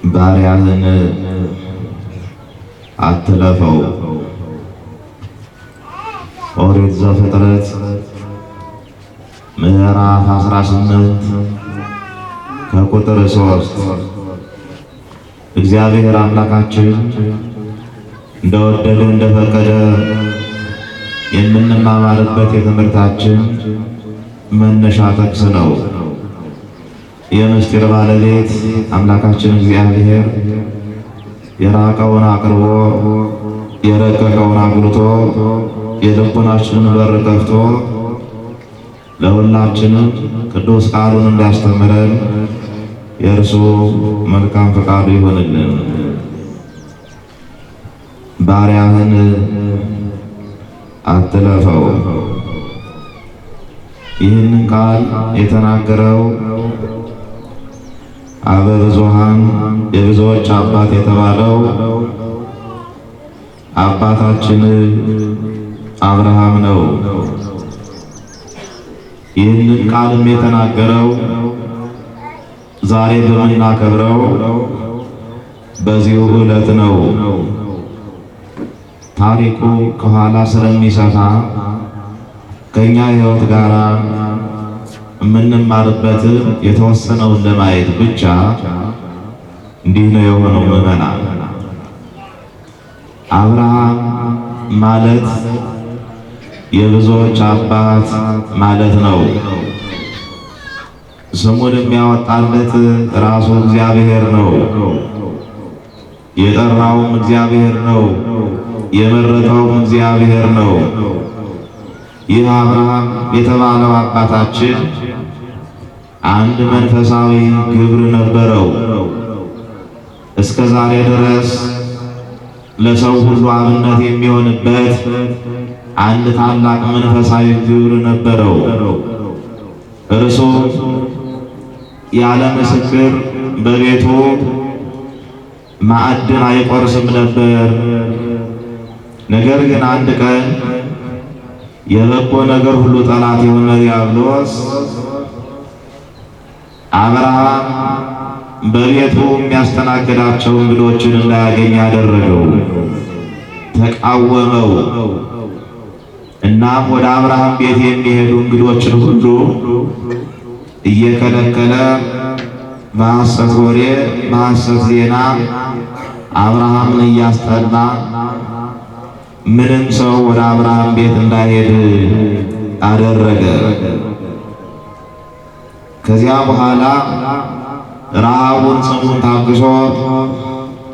ባሪያህን አትለፈው። ኦሪት ዘፍጥረት ምዕራፍ 18 ከቁጥር 3 እግዚአብሔር አምላካችን እንደወደደ እንደፈቀደ የምንማማርበት የትምህርታችን መነሻ ጥቅስ ነው። የምስጢር ባለቤት አምላካችን እግዚአብሔር የራቀውን አቅርቦ የረቀቀውን አጉልቶ የልቦናችንን በር ከፍቶ ለሁላችንም ቅዱስ ቃሉን እንዳስተምረን የእርሱ መልካም ፈቃዱ ይሆንልን። ባሪያህን አትለፈው። ይህንን ቃል የተናገረው አበ ብዙኃን የብዙዎች አባት የተባለው አባታችን አብርሃም ነው። ይህንን ቃልም የተናገረው ዛሬ በምናከብረው በዚሁ ዕለት ነው። ታሪኩ ከኋላ ስለሚሰፋ ከኛ ሕይወት ጋር የምንማርበት የተወሰነውን ለማየት ብቻ እንዲህ ነው የሆነው። ምዕመናን፣ አብርሃም ማለት የብዙዎች አባት ማለት ነው። ስሙን የሚያወጣለት ራሱ እግዚአብሔር ነው። የጠራውም እግዚአብሔር ነው። የመረጠውም እግዚአብሔር ነው። ይህ አብርሃም የተባለው አባታችን አንድ መንፈሳዊ ግብር ነበረው። እስከ ዛሬ ድረስ ለሰው ሁሉ አብነት የሚሆንበት አንድ ታላቅ መንፈሳዊ ግብር ነበረው። እርሱ ያለ ምስክር በቤቱ ማዕድን አይቆርስም ነበር። ነገር ግን አንድ ቀን የበጎ ነገር ሁሉ ጠላት የሆነ ዲያብሎስ አብርሃም በቤቱ የሚያስተናግዳቸው እንግዶችን እንዳያገኝ ያደረገው፣ ተቃወመው። እናም ወደ አብርሃም ቤት የሚሄዱ እንግዶችን ሁሉ እየከለከለ በሐሰት ወሬ በሐሰት ዜና አብርሃምን እያስጠላ ምንም ሰው ወደ አብርሃም ቤት እንዳይሄድ አደረገ። ከዚያ በኋላ ረሃቡን ጽሙን ታግሶ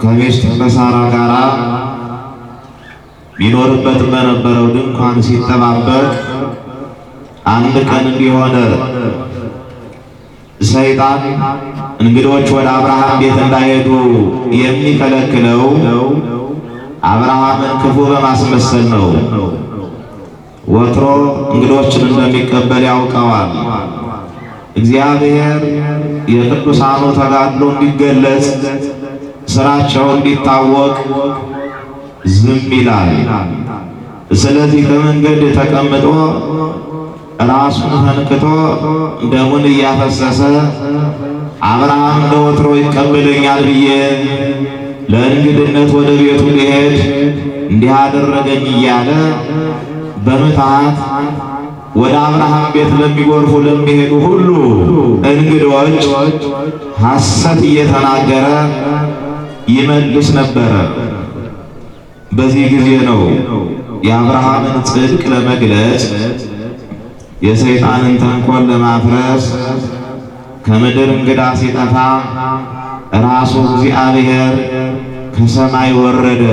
ከሚስቱ ከሳራ ጋር ይኖርበት በነበረው ድንኳን ሲጠባበቅ አንድ ቀን እንዲሆነ ሰይጣን እንግዶች ወደ አብርሃም ቤት እንዳይሄዱ የሚከለክለው አብርሃምን ክፉ በማስመሰል ነው። ወትሮ እንግዶችን እንደሚቀበል ያውቀዋል። እግዚአብሔር የቅዱሳኑ ተጋድሎ እንዲገለጽ ስራቸው እንዲታወቅ ዝም ይላል። ስለዚህ ከመንገድ ተቀምጦ ራሱን ተንክቶ ደሙን እያፈሰሰ አብርሃም እንደ ወትሮ ይቀበለኛል ብዬ ለእንግድነት ወደ ቤቱ ሊሄድ እንዲህ አደረገኝ እያለ በምትሃት ወደ አብርሃም ቤት ለሚጎርፉ ለሚሄዱ ሁሉ እንግዶች ሐሰት እየተናገረ ይመልስ ነበረ። በዚህ ጊዜ ነው የአብርሃምን ጽድቅ ለመግለጽ የሰይጣንን ተንኮል ለማፍረስ ከምድር እንግዳ ሲጠፋ ራሱ እግዚአብሔር ከሰማይ ወረደ።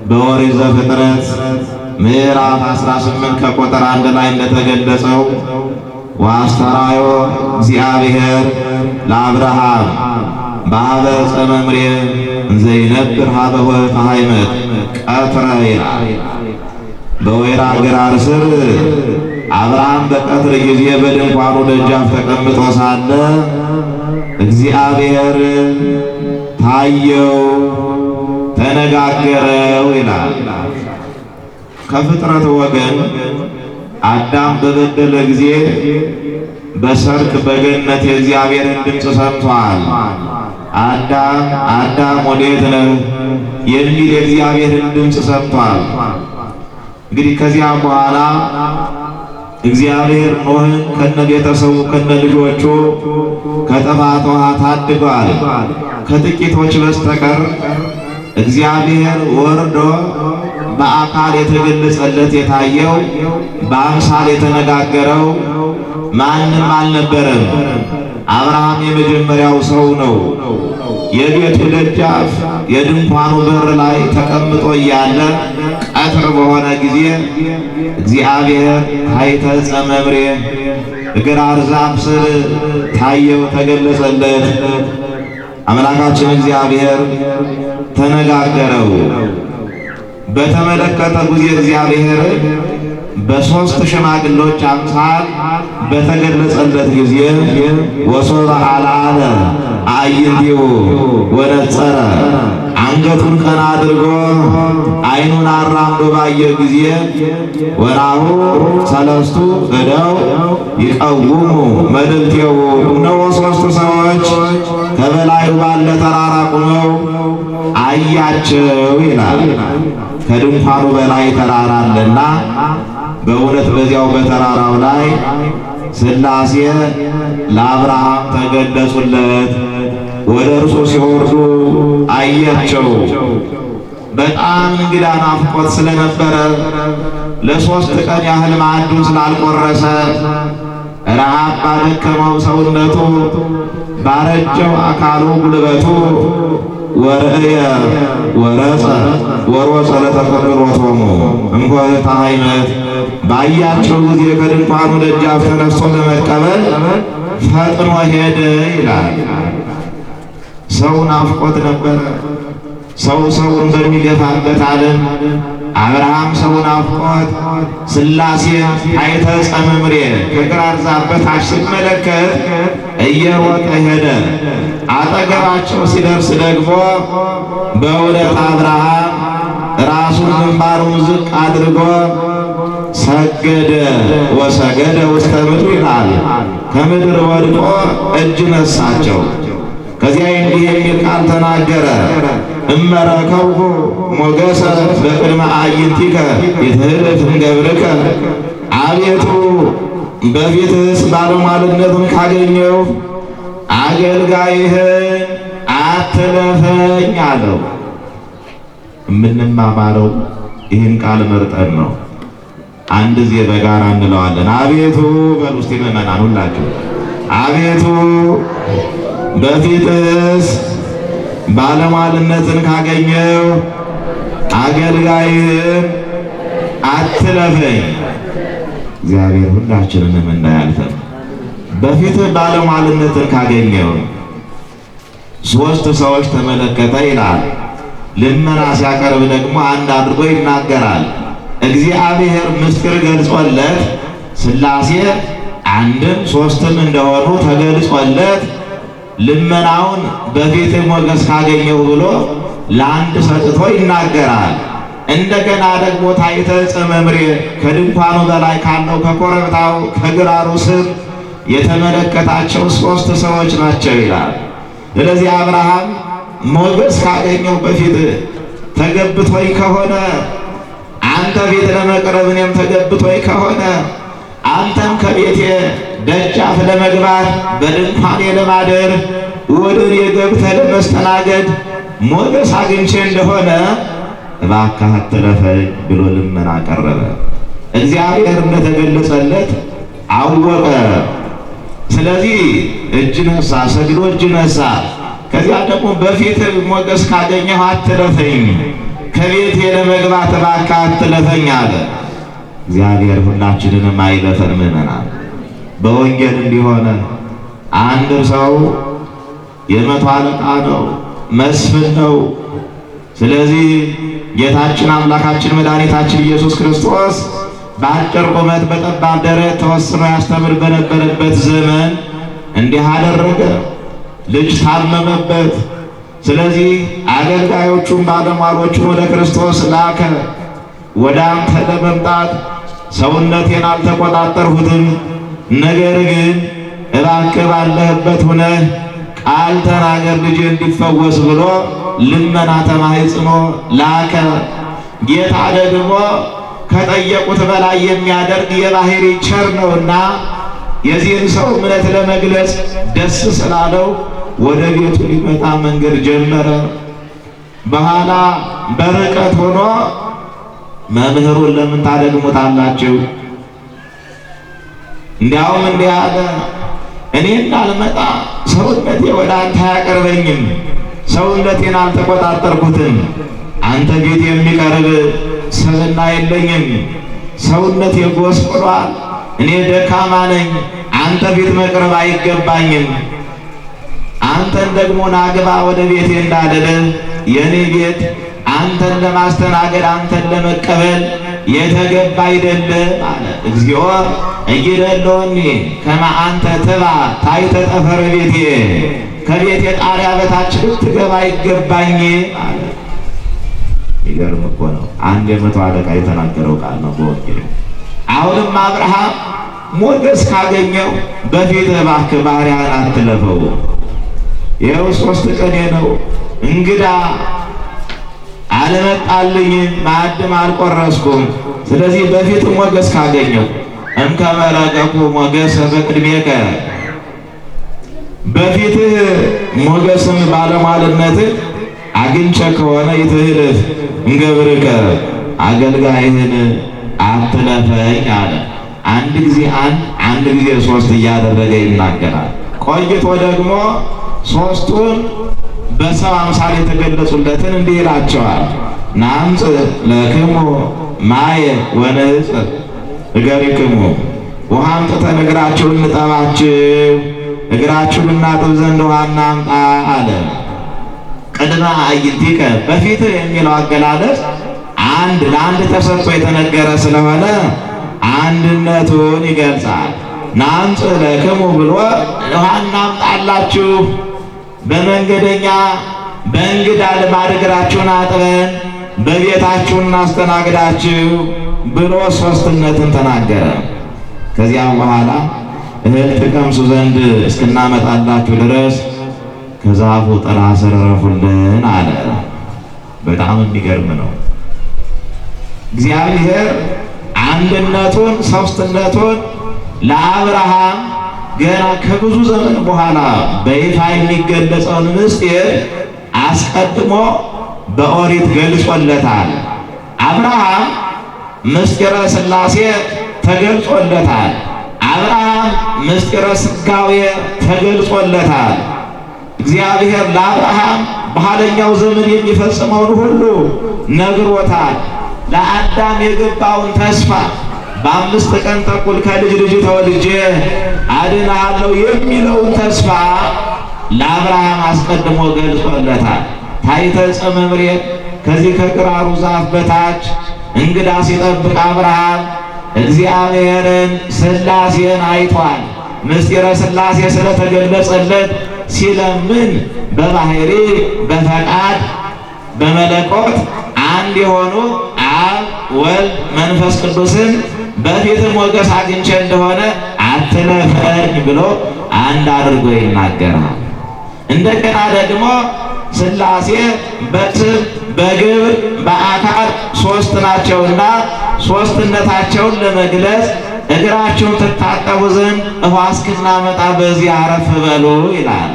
በኦሪት ዘፍጥረት ምዕራፍ 18 ከቁጥር 1 ላይ እንደተገለጸው ወአስተርአዮ እግዚአብሔር ለአብርሃም በኀበ ዕፀ መምሬ እንዘ ይነብር ኀበ ኆኅተ ሐይመት ቀትረ ይላል። በወይራ ግራር ስር አብርሃም በቀትር ጊዜ በድንኳኑ ደጃፍ ተቀምጦ ሳለ እግዚአብሔር ታየው፣ ተነጋገረው ይላል። ከፍጥረት ወገን አዳም በበደለ ጊዜ በሰርክ በገነት የእግዚአብሔርን ድምፅ ሰምቷል። አዳም አዳም ወዴት ነህ የሚል የእግዚአብሔርን ድምፅ ሰምቷል። እንግዲህ ከዚያ በኋላ እግዚአብሔር ኖህን ከነቤተሰቡ ከነልጆቹ ከጥፋት ውሃ ታድጓል። ከጥቂቶች በስተቀር እግዚአብሔር ወርዶ በአካል የተገለጸለት የታየው በአምሳል የተነጋገረው ማንም አልነበረም። አብርሃም የመጀመሪያው ሰው ነው። የቤቱ ደጃፍ የድንኳኑ በር ላይ ተቀምጦ እያለ ቀትር በሆነ ጊዜ እግዚአብሔር ታይተ ዕፀ መምሬ እግራር ዛፍ ስር ታየው፣ ተገለጸለት። አምላካችን እግዚአብሔር ተነጋገረው። በተመለከተ ጊዜ እግዚአብሔር በሦስት ሽማግሎች አምሳል በተገለጸለት ጊዜ ወሶበ አልዓለ አዕይንቲሁ ወነጸረ አንገቱን ቀና አድርጎ ዓይኑን አራምዶ ባየ ጊዜ ወናሁ ሰለስቱ እደው ይቀውሙ መልዕልቴሁ እነሆ ሦስት ሰዎች ከበላዩ ባለ ተራራ ቁመው አያቸው ይላል። ከድንኳኑ በላይ ተራራ አለና በእውነት በዚያው በተራራው ላይ ሥላሴ ለአብርሃም ተገለጹለት። ወደ እርሱ ሲወርዱ አያቸው። በጣም እንግዳ ናፍቆት ስለነበረ ለሶስት ቀን ያህል ማዕዱን ስላልቆረሰ ረሃብ ባደከመው ሰውነቱ ባረጀው አካሉ ጉልበቱ ወርእየ ወረጸ ወሮጸ ለተቀብሎቶሙ እንኳን ታይመት ባያቸው ጊዜ ከድንኳኑ ደጃፍ ተነስቶ ለመቀበል ፈጥኖ ሄደ ይላል። ሰው ናፍቆት ነበረ። ሰው ሰውን በሚገፋበት ዓለም አብርሃም ሰው ናፍቆት ሥላሴ ታይተ ዕፀ መምሬ ከግራር ዛፍ በታች ሲመለከት እየሮጠ ሄደ። አጠገባቸው ሲደርስ ደግሞ በእውነት አብርሃም ራሱን ግንባሩን ዝቅ አድርጎ ሰገደ ወሰገደ ውስተ ምድር ይላል። ከምድር ወድቆ እጅ ነሳቸው። ከዚያ እንዲህ የሚል ቃል ተናገረ። እመረከብኩ ሞገሰ በቅድመ አዕይንቲከ ይትህልፍ እምገብርከ አቤቱ በፊትህስ ባለሟልነትን ካገኘው አገልጋይህን አትለፈኝ አለው። የምንማማረው ይህን ቃል መርጠን ነው። አንድ ጊዜ በጋራ እንለዋለን። አቤቱ በሉ እስቲ ምእመናን ሁላችሁ አቤቱ በፊትህስ ባለሟልነትን ካገኘው አገልጋይህን አትለፈኝ። እግዚአብሔር ሁላችንንም እንዳያልፈን። በፊትህ ባለሟልነትን ካገኘው ሦስት ሰዎች ተመለከተ ይላል። ልመና ሲያቀርብ ደግሞ አንድ አድርጎ ይናገራል። እግዚአብሔር ምስጢር ገልጾለት ሥላሴ አንድም ሦስትም እንደሆኑ ተገልጾለት ልመናውን በፊትህ ሞገስ ካገኘው ብሎ ለአንድ ሰጥቶ ይናገራል። እንደገና ደግሞ ታይተ ዕፀ መምሬ ከድንኳኑ በላይ ካለው ከኮረብታው ከግራሩ ስር የተመለከታቸው ሦስት ሰዎች ናቸው ይላል። ስለዚህ አብርሃም ሞገስ ካገኘው በፊት ተገብቶኝ ከሆነ አንተ ቤት ለመቅረብ እኔም ተገብቶኝ ከሆነ አንተም ከቤቴ ደጃፍ ለመግባት በድንኳኔ ለማደር ወደ እኔ ገብተህ ለመስተናገድ ሞገስ አግኝቼ እንደሆነ እባክህ አትለፈኝ ብሎ ልመና ቀረበ። እግዚአብሔር እንደተገለጸለት አወቀ። ስለዚህ እጅ ነሳ፣ ሰግዶ እጅ ነሳ። ከዚያ ደግሞ በፊት ሞገስ ካገኘሁ አትለፈኝ፣ ከቤቴ ለመግባት እባክህ አትለፈኝ አለ። እግዚአብሔር ሁላችንንም አይለፈን ምእመናን። በወንጌል እንዲሆነ አንድ ሰው የመቶ አለቃ ነው፣ መስፍን ነው። ስለዚህ ጌታችን አምላካችን መድኃኒታችን ኢየሱስ ክርስቶስ በአጭር ቁመት በጠባብ ደረት ተወስኖ ያስተምር በነበረበት ዘመን እንዲህ አደረገ። ልጅ ታመመበት። ስለዚህ አገልጋዮቹን ባለሟሎቹን ወደ ክርስቶስ ላከ። ወደ አንተ ለመምጣት ሰውነቴን አልተቆጣጠርሁትም፣ ነገር ግን እባክህ ባለህበት ሁነህ ቃል ተናገር ልጅ እንዲፈወስ ብሎ ልመና ተማሕጽኖ ላከ። ጌታ ደግሞ ከጠየቁት በላይ የሚያደርግ የባህሪ ቸር ነውና የዚህን ሰው እምነት ለመግለጽ ደስ ስላለው ወደ ቤቱ ሊመጣ መንገድ ጀመረ። በኋላ በርቀት ሆኖ መምህሩን ለምን ታደግሙታላችሁ? እንዲያውም እንዲህ አለ፣ እኔ እንዳልመጣ ሰውነቴ ወደ አንተ አያቀርበኝም። ሰውነቴን አልተቆጣጠርኩትም። አንተ ቤት የሚቀርብ ሰብና የለኝም። ሰውነቴ ጎስቁሏል። እኔ ደካማ ነኝ። አንተ ቤት መቅረብ አይገባኝም። አንተን ደግሞ ናግባ ወደ ቤቴ እንዳልልህ የኔ ቤት አንተን ለማስተናገድ አንተን ለመቀበል የተገባ አይደለም አለ። እግዚኦ እይደሎኒ ከመ አንተ ትባ ታሕተ ጠፈረ ቤቴ፣ ከቤቴ ጣሪያ በታች ልትገባ አይገባኝ አለ። ይገርም እኮ ነው። አንድ የመቶ አለቃ የተናገረው ቃል ነው በወንጌል። አሁንም አብርሃም ሞገስ ካገኘው በፊት እባክህ ባሪያህን አትለፈው፣ ይኸው 3 ቀኔ ነው፣ እንግዳ አልመጣልኝም፣ ማዕድም አልቆረስኩም። ስለዚህ በፊት ሞገስ ካገኘው እምከመ ረቀቁ ሞገሰ በቅድሜከ፣ በፊትህ ሞገስም ባለሟልነትህ አግኝቼ ከሆነ ይትህልፍ እንገብርከ፣ አገልጋይህን አትለፈኝ አለ። አንድ ጊዜ አንድ ጊዜ 3 እያደረገ ይናገራል። ቆይቶ ደግሞ 3ቱን በሰው አምሳል የተገለጹለትን እንዲህ ይላቸዋል። ናምጽእ ለክሙ ማየ ወንሕጽብ እገሪክሙ፣ ውሃ አምጥተን እግራችሁን እንጠባችሁ፣ እግራችሁን እናጥብ ዘንድ ውሃ እናምጣ አለ። ቅድመ አዕይንቲከ፣ በፊትህ የሚለው አገላለጽ አንድ ለአንድ ተሰጥቶ የተነገረ ስለሆነ አንድነቱን ይገልጻል። ናምጽእ ለክሙ ብሎ ውሃ እናምጣላችሁ፣ በመንገደኛ በእንግዳ ልማድ እግራችሁን አጥበን በቤታችሁ እናስተናግዳችሁ ብሎ 3ነትን ተናገረ። ከዚያም በኋላ እህል ትቀምሱ ዘንድ እስክናመጣላችሁ ድረስ ከዛፉ ጥላ ስር ዕረፉልን አለ። በጣም የሚገርም ነው። እግዚአብሔር አንድነቱን 3ነቱን ለአብርሃም ገና ከብዙ ዘመን በኋላ በይፋ የሚገለጸውን ምስጢር አስቀድሞ በኦሪት ገልጾለታል። አብርሃም ምስጢረ ሥላሴ ተገልጾለታል። አብርሃም ምስጢረ ሥጋዌ ተገልጾለታል። እግዚአብሔር ለአብርሃም በኋለኛው ዘመን የሚፈጽመውን ሁሉ ነግሮታል። ለአዳም የገባውን ተስፋ በ5 ቀን ተኩል ከልጅ ልጅ ተወልጄ አድንሃለሁ የሚለውን ተስፋ ለአብርሃም አስቀድሞ ገልጾለታል። ታሕተ ዕፀ መምሬት፣ ከዚህ ከግራሩ ዛፍ በታች እንግዳ ሲጠብቅ አብርሃም እግዚአብሔርን ሥላሴን አይቷል። ምስጢረ ሥላሴ ስለተገለጸለት ሲለምን በባሕሪ በፈቃድ በመለኮት አንድ የሆኑ አብ ወልድ መንፈስ ቅዱስን በፊት ሞገስ አግኝቼ እንደሆነ አትለፈኝ ብሎ አንድ አድርጎ ይናገራል። እንደገና ደግሞ ሥላሴ በስም በግብር በአካል 3 ናቸውና 3ነታቸውን ለመግለጽ እግራችሁን ትታጠቡ ዘንድ ውሃ እስክናመጣ በዚህ አረፍ በሉ ይላል።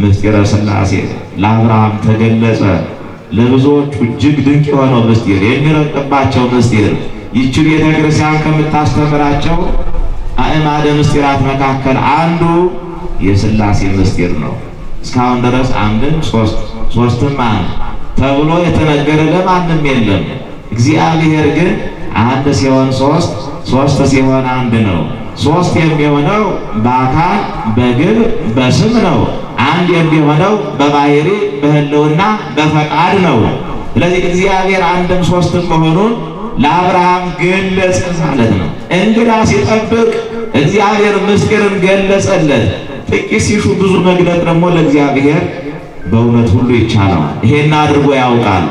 ምስጢረ ሥላሴ ለአብርሃም ተገለጸ። ለብዙዎቹ እጅግ ድንቅ የሆነው ምስጢር፣ የሚረቅባቸው ምስጢር፣ ይህች ቤተ ክርስቲያን ከምታስተምራቸው አእማደ ምስጢራት መካከል አንዱ የሥላሴ ምስጢር ነው። እስካሁን ድረስ አንድም ሦስትም አንድ ተብሎ የተነገረ ለማንም የለም። እግዚአብሔር ግን አንድ ሲሆን 3፣ 3 ሲሆን አንድ ነው። 3 የሚሆነው በአካል በግብር በስም ነው። አንድ የሚሆነው በባሕሪ በሕልውና በፈቃድ ነው። ስለዚህ እግዚአብሔር አንድም 3ም መሆኑን ለአብርሃም ገለጸ ማለት ነው። እንግዳ ሲጠብቅ እግዚአብሔር ምስጢርን ገለጸለት። ጥቂት ሲሹ ብዙ መግለጥ ደግሞ ለእግዚአብሔር በእውነት ሁሉ ይቻላል። ይሄን አድርጎ ያውቃል።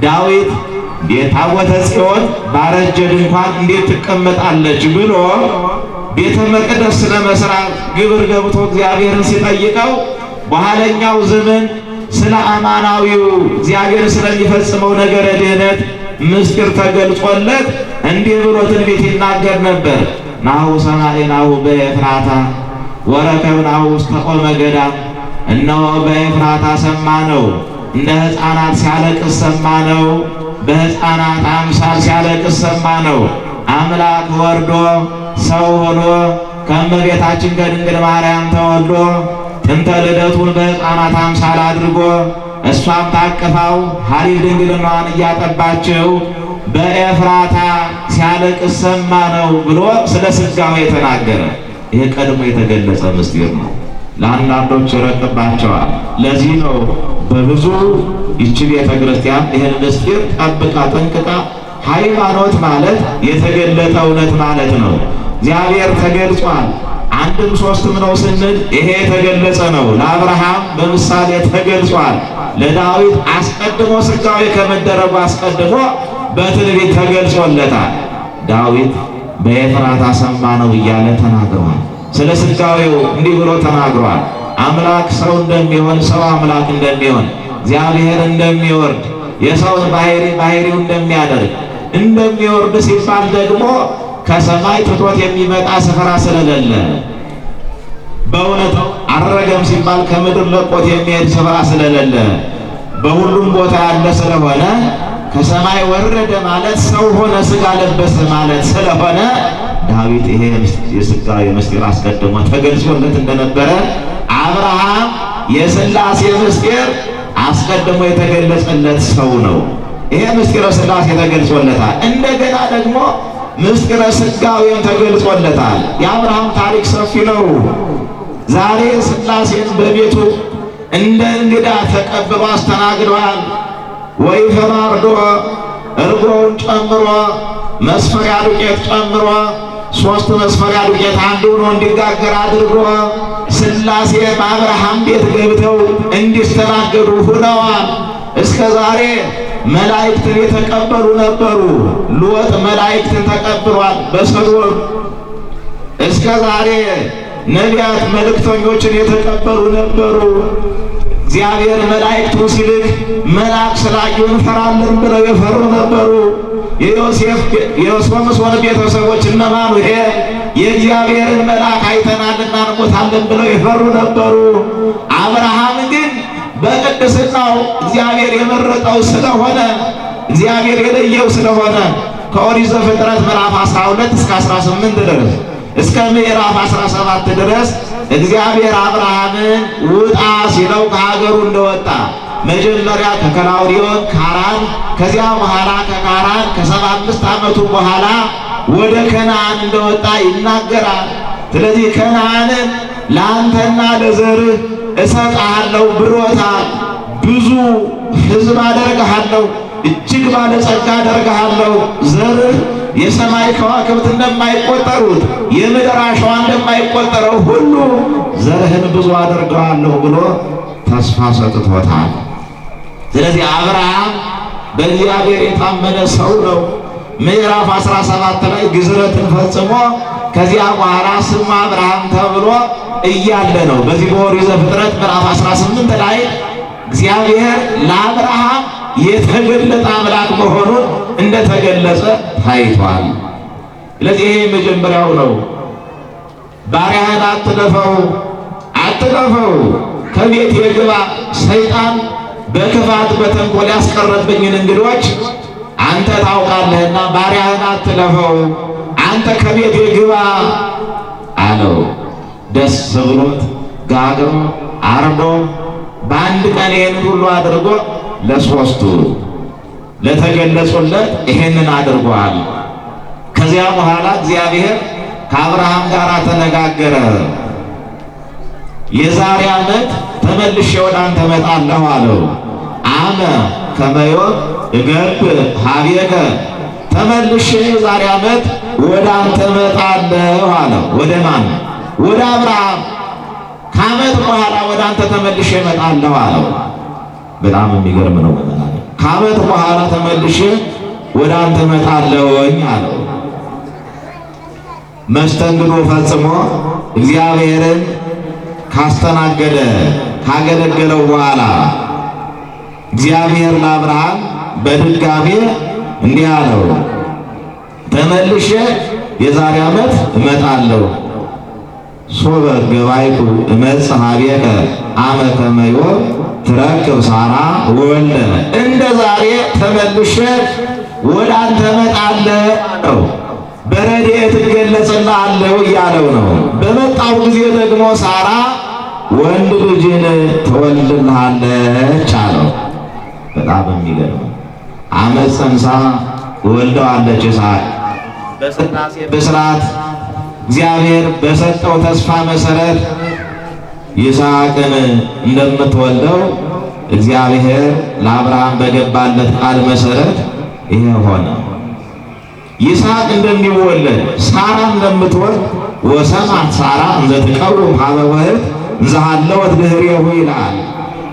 ዳዊት ታቦተ ጽዮን ባረጀ ድንኳን እንዴት ትቀመጣለች ብሎ ቤተ መቅደስ ለመስራት ግብር ገብቶ እግዚአብሔርን ሲጠይቀው በኋለኛው ዘመን ስለ አማናዊው እግዚአብሔር ስለሚፈጽመው ነገረ ድኅነት ምስጢር ተገልጾለት እንዲህ ብሎ ትንቢት ይናገር ነበር። ናሁ ሰማዕናሁ በኤፍራታ ወረከብናሁ ውስተ ኦመ ገዳም። እነሆ በኤፍራታ ሰማነው፣ እንደ ሕፃናት ሲያለቅስ ሰማነው፣ በሕፃናት አምሳል ሲያለቅስ ሰማነው። አምላክ ወርዶ ሰው ሆኖ ከእመቤታችን ከድንግል ማርያም ተወልዶ ጥንተ ልደቱን በሕፃናት አምሳል አድርጎ እሷም ታቅፋው ሐሊብ ድንግልናዋን እያጠባችው በኤፍራታ ሲያለቅስ ሰማነው ብሎ ስለ ሥጋዌ የተናገረ ይሄ ቀድሞ የተገለጸ ምስጢር ነው። ለአንዳንዶች ይረቅባቸዋል። ለዚህ ነው በብዙ ይቺ ቤተ ክርስቲያን ይህን ምስጢር ጠብቃ ጠንቅቃ ሃይማኖት ማለት የተገለጠ እውነት ማለት ነው። እግዚአብሔር ተገልጿል። አንድም ሶስትም ነው ስንል ይሄ የተገለጸ ነው። ለአብርሃም በምሳሌ ተገልጿል። ለዳዊት አስቀድሞ ሥጋዌ ከመደረጉ አስቀድሞ በትንቢት ተገልጾለታል። ዳዊት በኤፍራታ ሰማነው እያለ ተናግሯል። ስለ ሥጋዌው እንዲህ ብሎ ተናግሯል። አምላክ ሰው እንደሚሆን፣ ሰው አምላክ እንደሚሆን፣ እግዚአብሔር እንደሚወርድ፣ የሰውን ባህሪው እንደሚያደርግ እንደሚወርድ ሲባል ደግሞ ከሰማይ ትቶት የሚመጣ ስፍራ ስለሌለ፣ በእውነት አረገም ሲባል ከምድር ለቆት የሚሄድ ስፍራ ስለሌለ በሁሉም ቦታ ያለ ስለሆነ ከሰማይ ወረደ ማለት ሰው ሆነ ሥጋ ለበሰ ማለት ስለሆነ ዳዊት ይሄ የሥጋዌ ምስጢር አስቀድሞ ተገልጾለት እንደነበረ አብርሃም የሥላሴ ምስጢር አስቀድሞ የተገለጸለት ሰው ነው። ይሄ ምስጢረ ሥላሴ ተገልጾለታል። እንደገና ደግሞ ምስጢረ ሥጋዌም ተገልጾለታል። የአብርሃም ታሪክ ሰፊ ነው። ዛሬ ሥላሴን በቤቱ እንደ እንግዳ ተቀብሎ አስተናግደዋል። ወይፈን አርዶ እርጎውን ጨምሮ መስፈሪያ ዱቄት ጨምሮ 3 መስፈሪያ ዱቄት አንድ ሆኖ እንዲጋገር አድርጎ ሥላሴ በአብርሃም ቤት ገብተው እንዲስተናገዱ ሆነዋል። እስከ ዛሬ መላእክትን የተቀበሉ ነበሩ። ሎጥ መላእክትን ተቀብሏል በሰዶም። እስከ ዛሬ ነቢያት መልእክተኞችን የተቀበሉ ነበሩ። እግዚአብሔር መላእክቱን ሲልክ መልአክ ስላዩ እንፈራለን ብለው የፈሩ ነበሩ። የሶምሶን ቤተሰቦች እነ ማኑሄ የእግዚአብሔርን መልአክ አይተናልና እንሞታለን ብለው የፈሩ ነበሩ። አብርሃም ግን በቅድስናው እግዚአብሔር የመረጠው ስለሆነ እግዚአብሔር የለየው ስለሆነ ከኦሪት ዘፍጥረት ምዕራፍ 12 እስከ 18 ድረስ እስከ ምዕራፍ 17 ድረስ እግዚአብሔር አብርሃምን ውጣ ሲለው ከሀገሩ እንደወጣ መጀመሪያ ከከላውዲዮን ካራን፣ ከዚያ በኋላ ከካራን ከ75 ዓመቱ በኋላ ወደ ከነዓን እንደወጣ ይናገራል። ስለዚህ ከነዓንን ለአንተና ለዘርህ እሰጥሃለሁ ብሎታል። ብዙ ሕዝብ አደርግሃለሁ፣ እጅግ ባለጸጋ አደርግሃለሁ። ዘርህ የሰማይ ከዋክብት እንደማይቆጠሩት የምድር አሸዋ እንደማይቆጠረው ሁሉ ዘርህን ብዙ አደርገዋለሁ ብሎ ተስፋ ሰጥቶታል። ስለዚህ አብርሃም በእግዚአብሔር የታመነ ሰው ነው። ምዕራፍ 17 ላይ ግዝረትን ፈጽሞ ከዚያ በኋላ ስሙ አብርሃም ተብሎ እያለ ነው። በዚህ በኦሪት ዘፍጥረት ምዕራፍ 18 ላይ እግዚአብሔር ለአብርሃም የተገለጠ አምላክ መሆኑን እንደተገለጸ ታይቷል። ስለዚህ ይሄ መጀመሪያው ነው። ባሪያህን አትለፈው፣ አትለፈው፣ ከቤት የግባ ሰይጣን በክፋት በተንኮል ያስቀረብኝን እንግዶች አንተ ታውቃለህና ባሪያህን አትለፈው፣ አንተ ከቤት የግባ አለው። ደስ ብሎት ጋግሮ አርዶ በአንድ ቀን ይሄን ሁሉ አድርጎ ለሶስቱ ለተገለጹለት ይሄንን አድርጓል። ከዚያ በኋላ እግዚአብሔር ከአብርሃም ጋር ተነጋገረ። የዛሬ ዓመት ተመልሼ ወደ አንተ እመጣለሁ አለው። አመ ከመዮ እገብ ሀቤከ፣ ተመልሼ የዛሬ ዓመት ወደ አንተ እመጣለሁ አለው። ወደ ማን? ወደ አብርሃም። ከዓመት በኋላ ወደ አንተ ተመልሼ እመጣለሁ አለው። በጣም የሚገርም ነው። ከዓመት በኋላ ተመልሼ ወደ አንተ እመጣለሁኝ አለው። መስተንግዶ ፈጽሞ እግዚአብሔርን ካስተናገደ ካገለገለው በኋላ እግዚአብሔር ለአብርሃም በድጋሜ እንዲህ አለው፣ ተመልሼ የዛሬ ዓመት እመጣለሁ። ሶበ ገባይኩ እመጽእ ኀቤከ አመ ከመ ዮም ትረክብ ሣራ ወልደ። እንደ ዛሬ ተመልሼ ወደ አንተ እመጣለሁ፣ በረድኤት እገለጽልሃለሁ እያለው ነው። በመጣው ጊዜ ደግሞ ሣራ ወንድ ልጅን ትወልድልሃለች አለው። በጣም የሚገርም ዓመት ፀንሳ ወልደዋለች። ይስሐቅ በሥላሴ ብስራት እግዚአብሔር በሰጠው ተስፋ መሰረት ይስሐቅን እንደምትወልደው እግዚአብሔር ለአብርሃም በገባለት ቃል መሰረት ይሄ ሆነ። ይስሐቅ እንደሚወለድ ሣራ እንደምትወልድ ወሰማት ሣራ እንዘ ትቀውም ኀበ ወህት እንዘ ሀለወት ድኅሬሁ ይላል።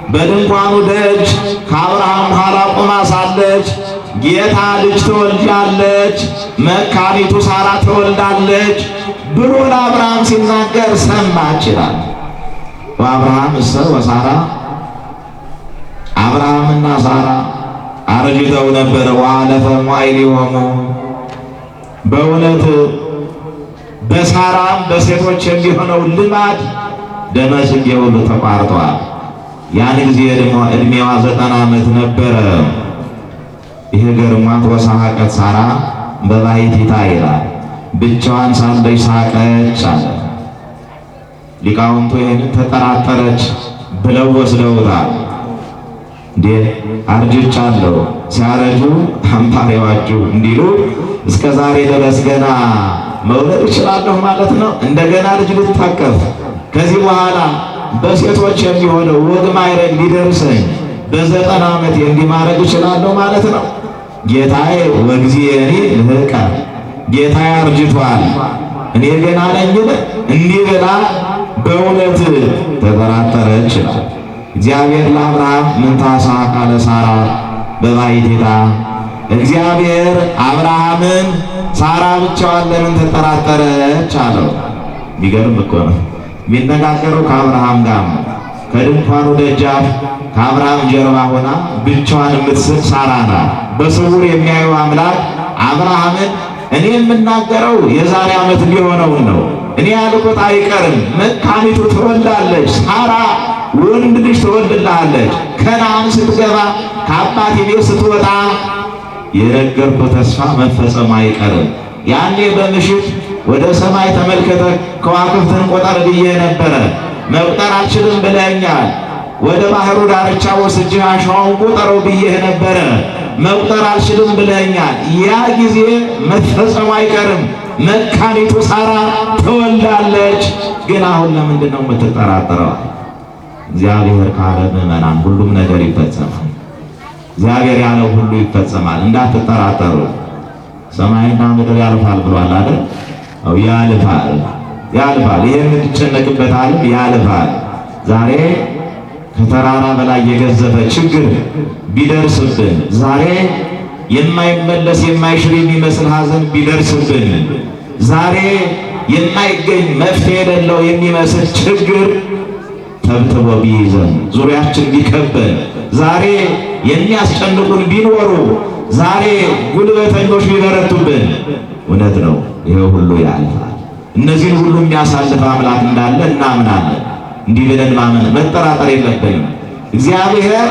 በድንኳኑ ደጅ ከአብርሃም ኋላ ቆማ ሳለች ጌታ ልጅ ትወልጃለች፣ መካኒቱ ሣራ ትወልዳለች ብሎ ለአብርሃም ሲናገር ሰማች ይላል። ወአብርሃም እሰ ወሣራ፣ አብርሃምና ሣራ አርጅተው ነበረ። ወአለፈ መዋዕሊሆሙ፣ በእውነት በሣራም በሴቶች የሚሆነው ልማድ ደመ ጽጌ ሁሉ ተቋርጧል። ያን ጊዜ ደግሞ ዕድሜዋ 90 ዓመት ነበረ። ይሄ ገርሟት ወሳቀት ሣራ በባሕቲታ ይላል። ብቻዋን ሳለች ሳቀች አለ። ሊቃውንቱ ይህንን ተጠራጠረች ብለው ወስደውታል። እንዴ አርጅቻለሁ ሲያረጁ አምባሪዋችሁ እንዲሉ እስከ ዛሬ ድረስ ገና መውለድ እችላለሁ ማለት ነው። እንደገና ልጅ ልታቀፍ ከዚህ በኋላ በሴቶች የሚሆነው ወግ ማዕረግ ሊደርሰኝ በ90 ዓመት እንዲህ ማድረግ እችላለሁ ማለት ነው። ጌታዬ ወግዚእኔ ልህቀ፣ ጌታዬ አርጅቷል እኔ ገና ነኝን? እንዲህ ብላ በእውነት ተጠራጠረች። እግዚአብሔር ለአብርሃም ምንታሳ ቃለ ሣራ በባሕቲታ፣ እግዚአብሔር አብርሃምን ሣራ ብቻዋን ለምን ተጠራጠረች አለው። የሚገርም እኮ ነው። የሚነጋገረው ከአብርሃም ጋር ነው። ከድንኳኑ ደጃፍ ከአብርሃም ጀርባ ሆና ብቻዋን የምትስቅ ሣራ ናት። በስውር የሚያየው አምላክ አብርሃምን እኔ የምናገረው የዛሬ ዓመት ሊሆነውን ነው፣ እኔ ያልኩት አይቀርም፣ መካኒቱ ትወልዳለች፣ ሣራ ወንድ ልጅ ትወልድልሃለች፣ ከነዓን ስትገባ ከአባቴ ቤት ስትወጣ የነገርኩት ተስፋ መፈጸሙ አይቀርም። ያኔ በምሽት ወደ ሰማይ ተመልከተ ከዋክብትን ቁጠር ብዬ ነበረ፣ መቁጠር አልችልም ብለኛል። ወደ ባህሩ ዳርቻ ወስጄህ አሸዋውን ቁጠረው ብዬህ ነበረ፣ መቁጠር አልችልም ብለኛል። ያ ጊዜ መፈጸሙ አይቀርም፣ መካኒቱ ሣራ ትወልዳለች። ግን አሁን ለምንድን ነው የምትጠራጠረው? እግዚአብሔር ካለ ምዕመናን ሁሉም ነገር ይፈጸማል። እግዚአብሔር ያለው ሁሉ ይፈጸማል፣ እንዳትጠራጠሩ። ሰማይና ምድር ያልፋል ብሏል አይደል? አው ያልፋል፣ ያልፋል። ይሄ የምትጨነቅበት ዓለም ያልፋል። ዛሬ ከተራራ በላይ የገዘፈ ችግር ቢደርስብን፣ ዛሬ የማይመለስ የማይሽር የሚመስል ሐዘን ቢደርስብን፣ ዛሬ የማይገኝ መፍትሄ የሌለው የሚመስል ችግር ተብትቦ ቢይዘን፣ ዙሪያችን ቢከበን፣ ዛሬ የሚያስጨንቁን ቢኖሩ፣ ዛሬ ጉልበተኞች ቢበረቱብን፣ እውነት ነው ይሄ ሁሉ ያልፋል። እነዚህን ሁሉ የሚያሳልፍ አምላክ እንዳለ እናምናለን። እንዲህ ብለን ማመን መጠራጠር የለብንም። እግዚአብሔር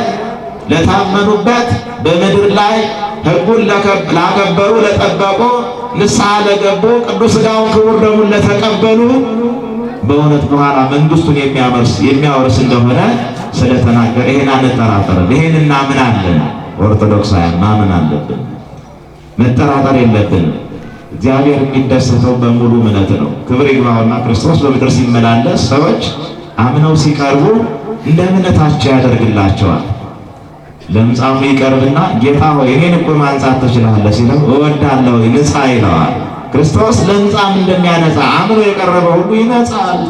ለታመኑበት በምድር ላይ ሕጉን ላከበሩ ለጠበቁ፣ ንስሐ ለገቡ፣ ቅዱስ ሥጋውን ክቡር ደሙን ለተቀበሉ በእውነት በኋላ መንግሥቱን የሚያወርስ እንደሆነ ስለተናገረ ይሄን አንጠራጠርም። ይሄን እናምናለን። ኦርቶዶክሳውያን ማመን አለብን፣ መጠራጠር የለብንም። እግዚአብሔር የሚደሰተው በሙሉ እምነት ነው። ክብር ይግባውና ክርስቶስ በምድር ሲመላለስ ሰዎች አምነው ሲቀርቡ እንደ እምነታቸው ያደርግላቸዋል። ለምጻሙ ይቀርብና ጌታ ሆይ እኔን እኮ ማንጻት ትችላለህ ሲለው እወዳለሁ ንጻ ይለዋል። ክርስቶስ ለምጻም እንደሚያነጻ አምኖ የቀረበ ሁሉ ይነጻል፣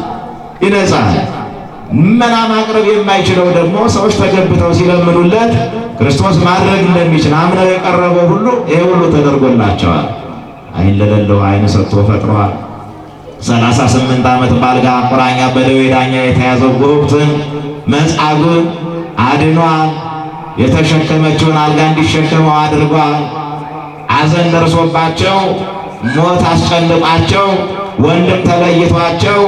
ይነጻል። መና ማቅረብ የማይችለው ደግሞ ሰዎች ተገብተው ሲለምኑለት ክርስቶስ ማድረግ እንደሚችል አምነው የቀረበው ሁሉ ይሄ ሁሉ ተደርጎላቸዋል። ዓይን ለሌለው ዓይን ሰጥቶ ፈጥሯል። 38 ዓመት ባልጋ ቁራኛ በደዌ ዳኛ የተያዘው ጎብትን መጻጉዕን አድኗል። የተሸከመችውን አልጋ እንዲሸከመው አድርጓል። ሐዘን ደርሶባቸው ሞት አስጨንቋቸው ወንድም ተለይቷቸው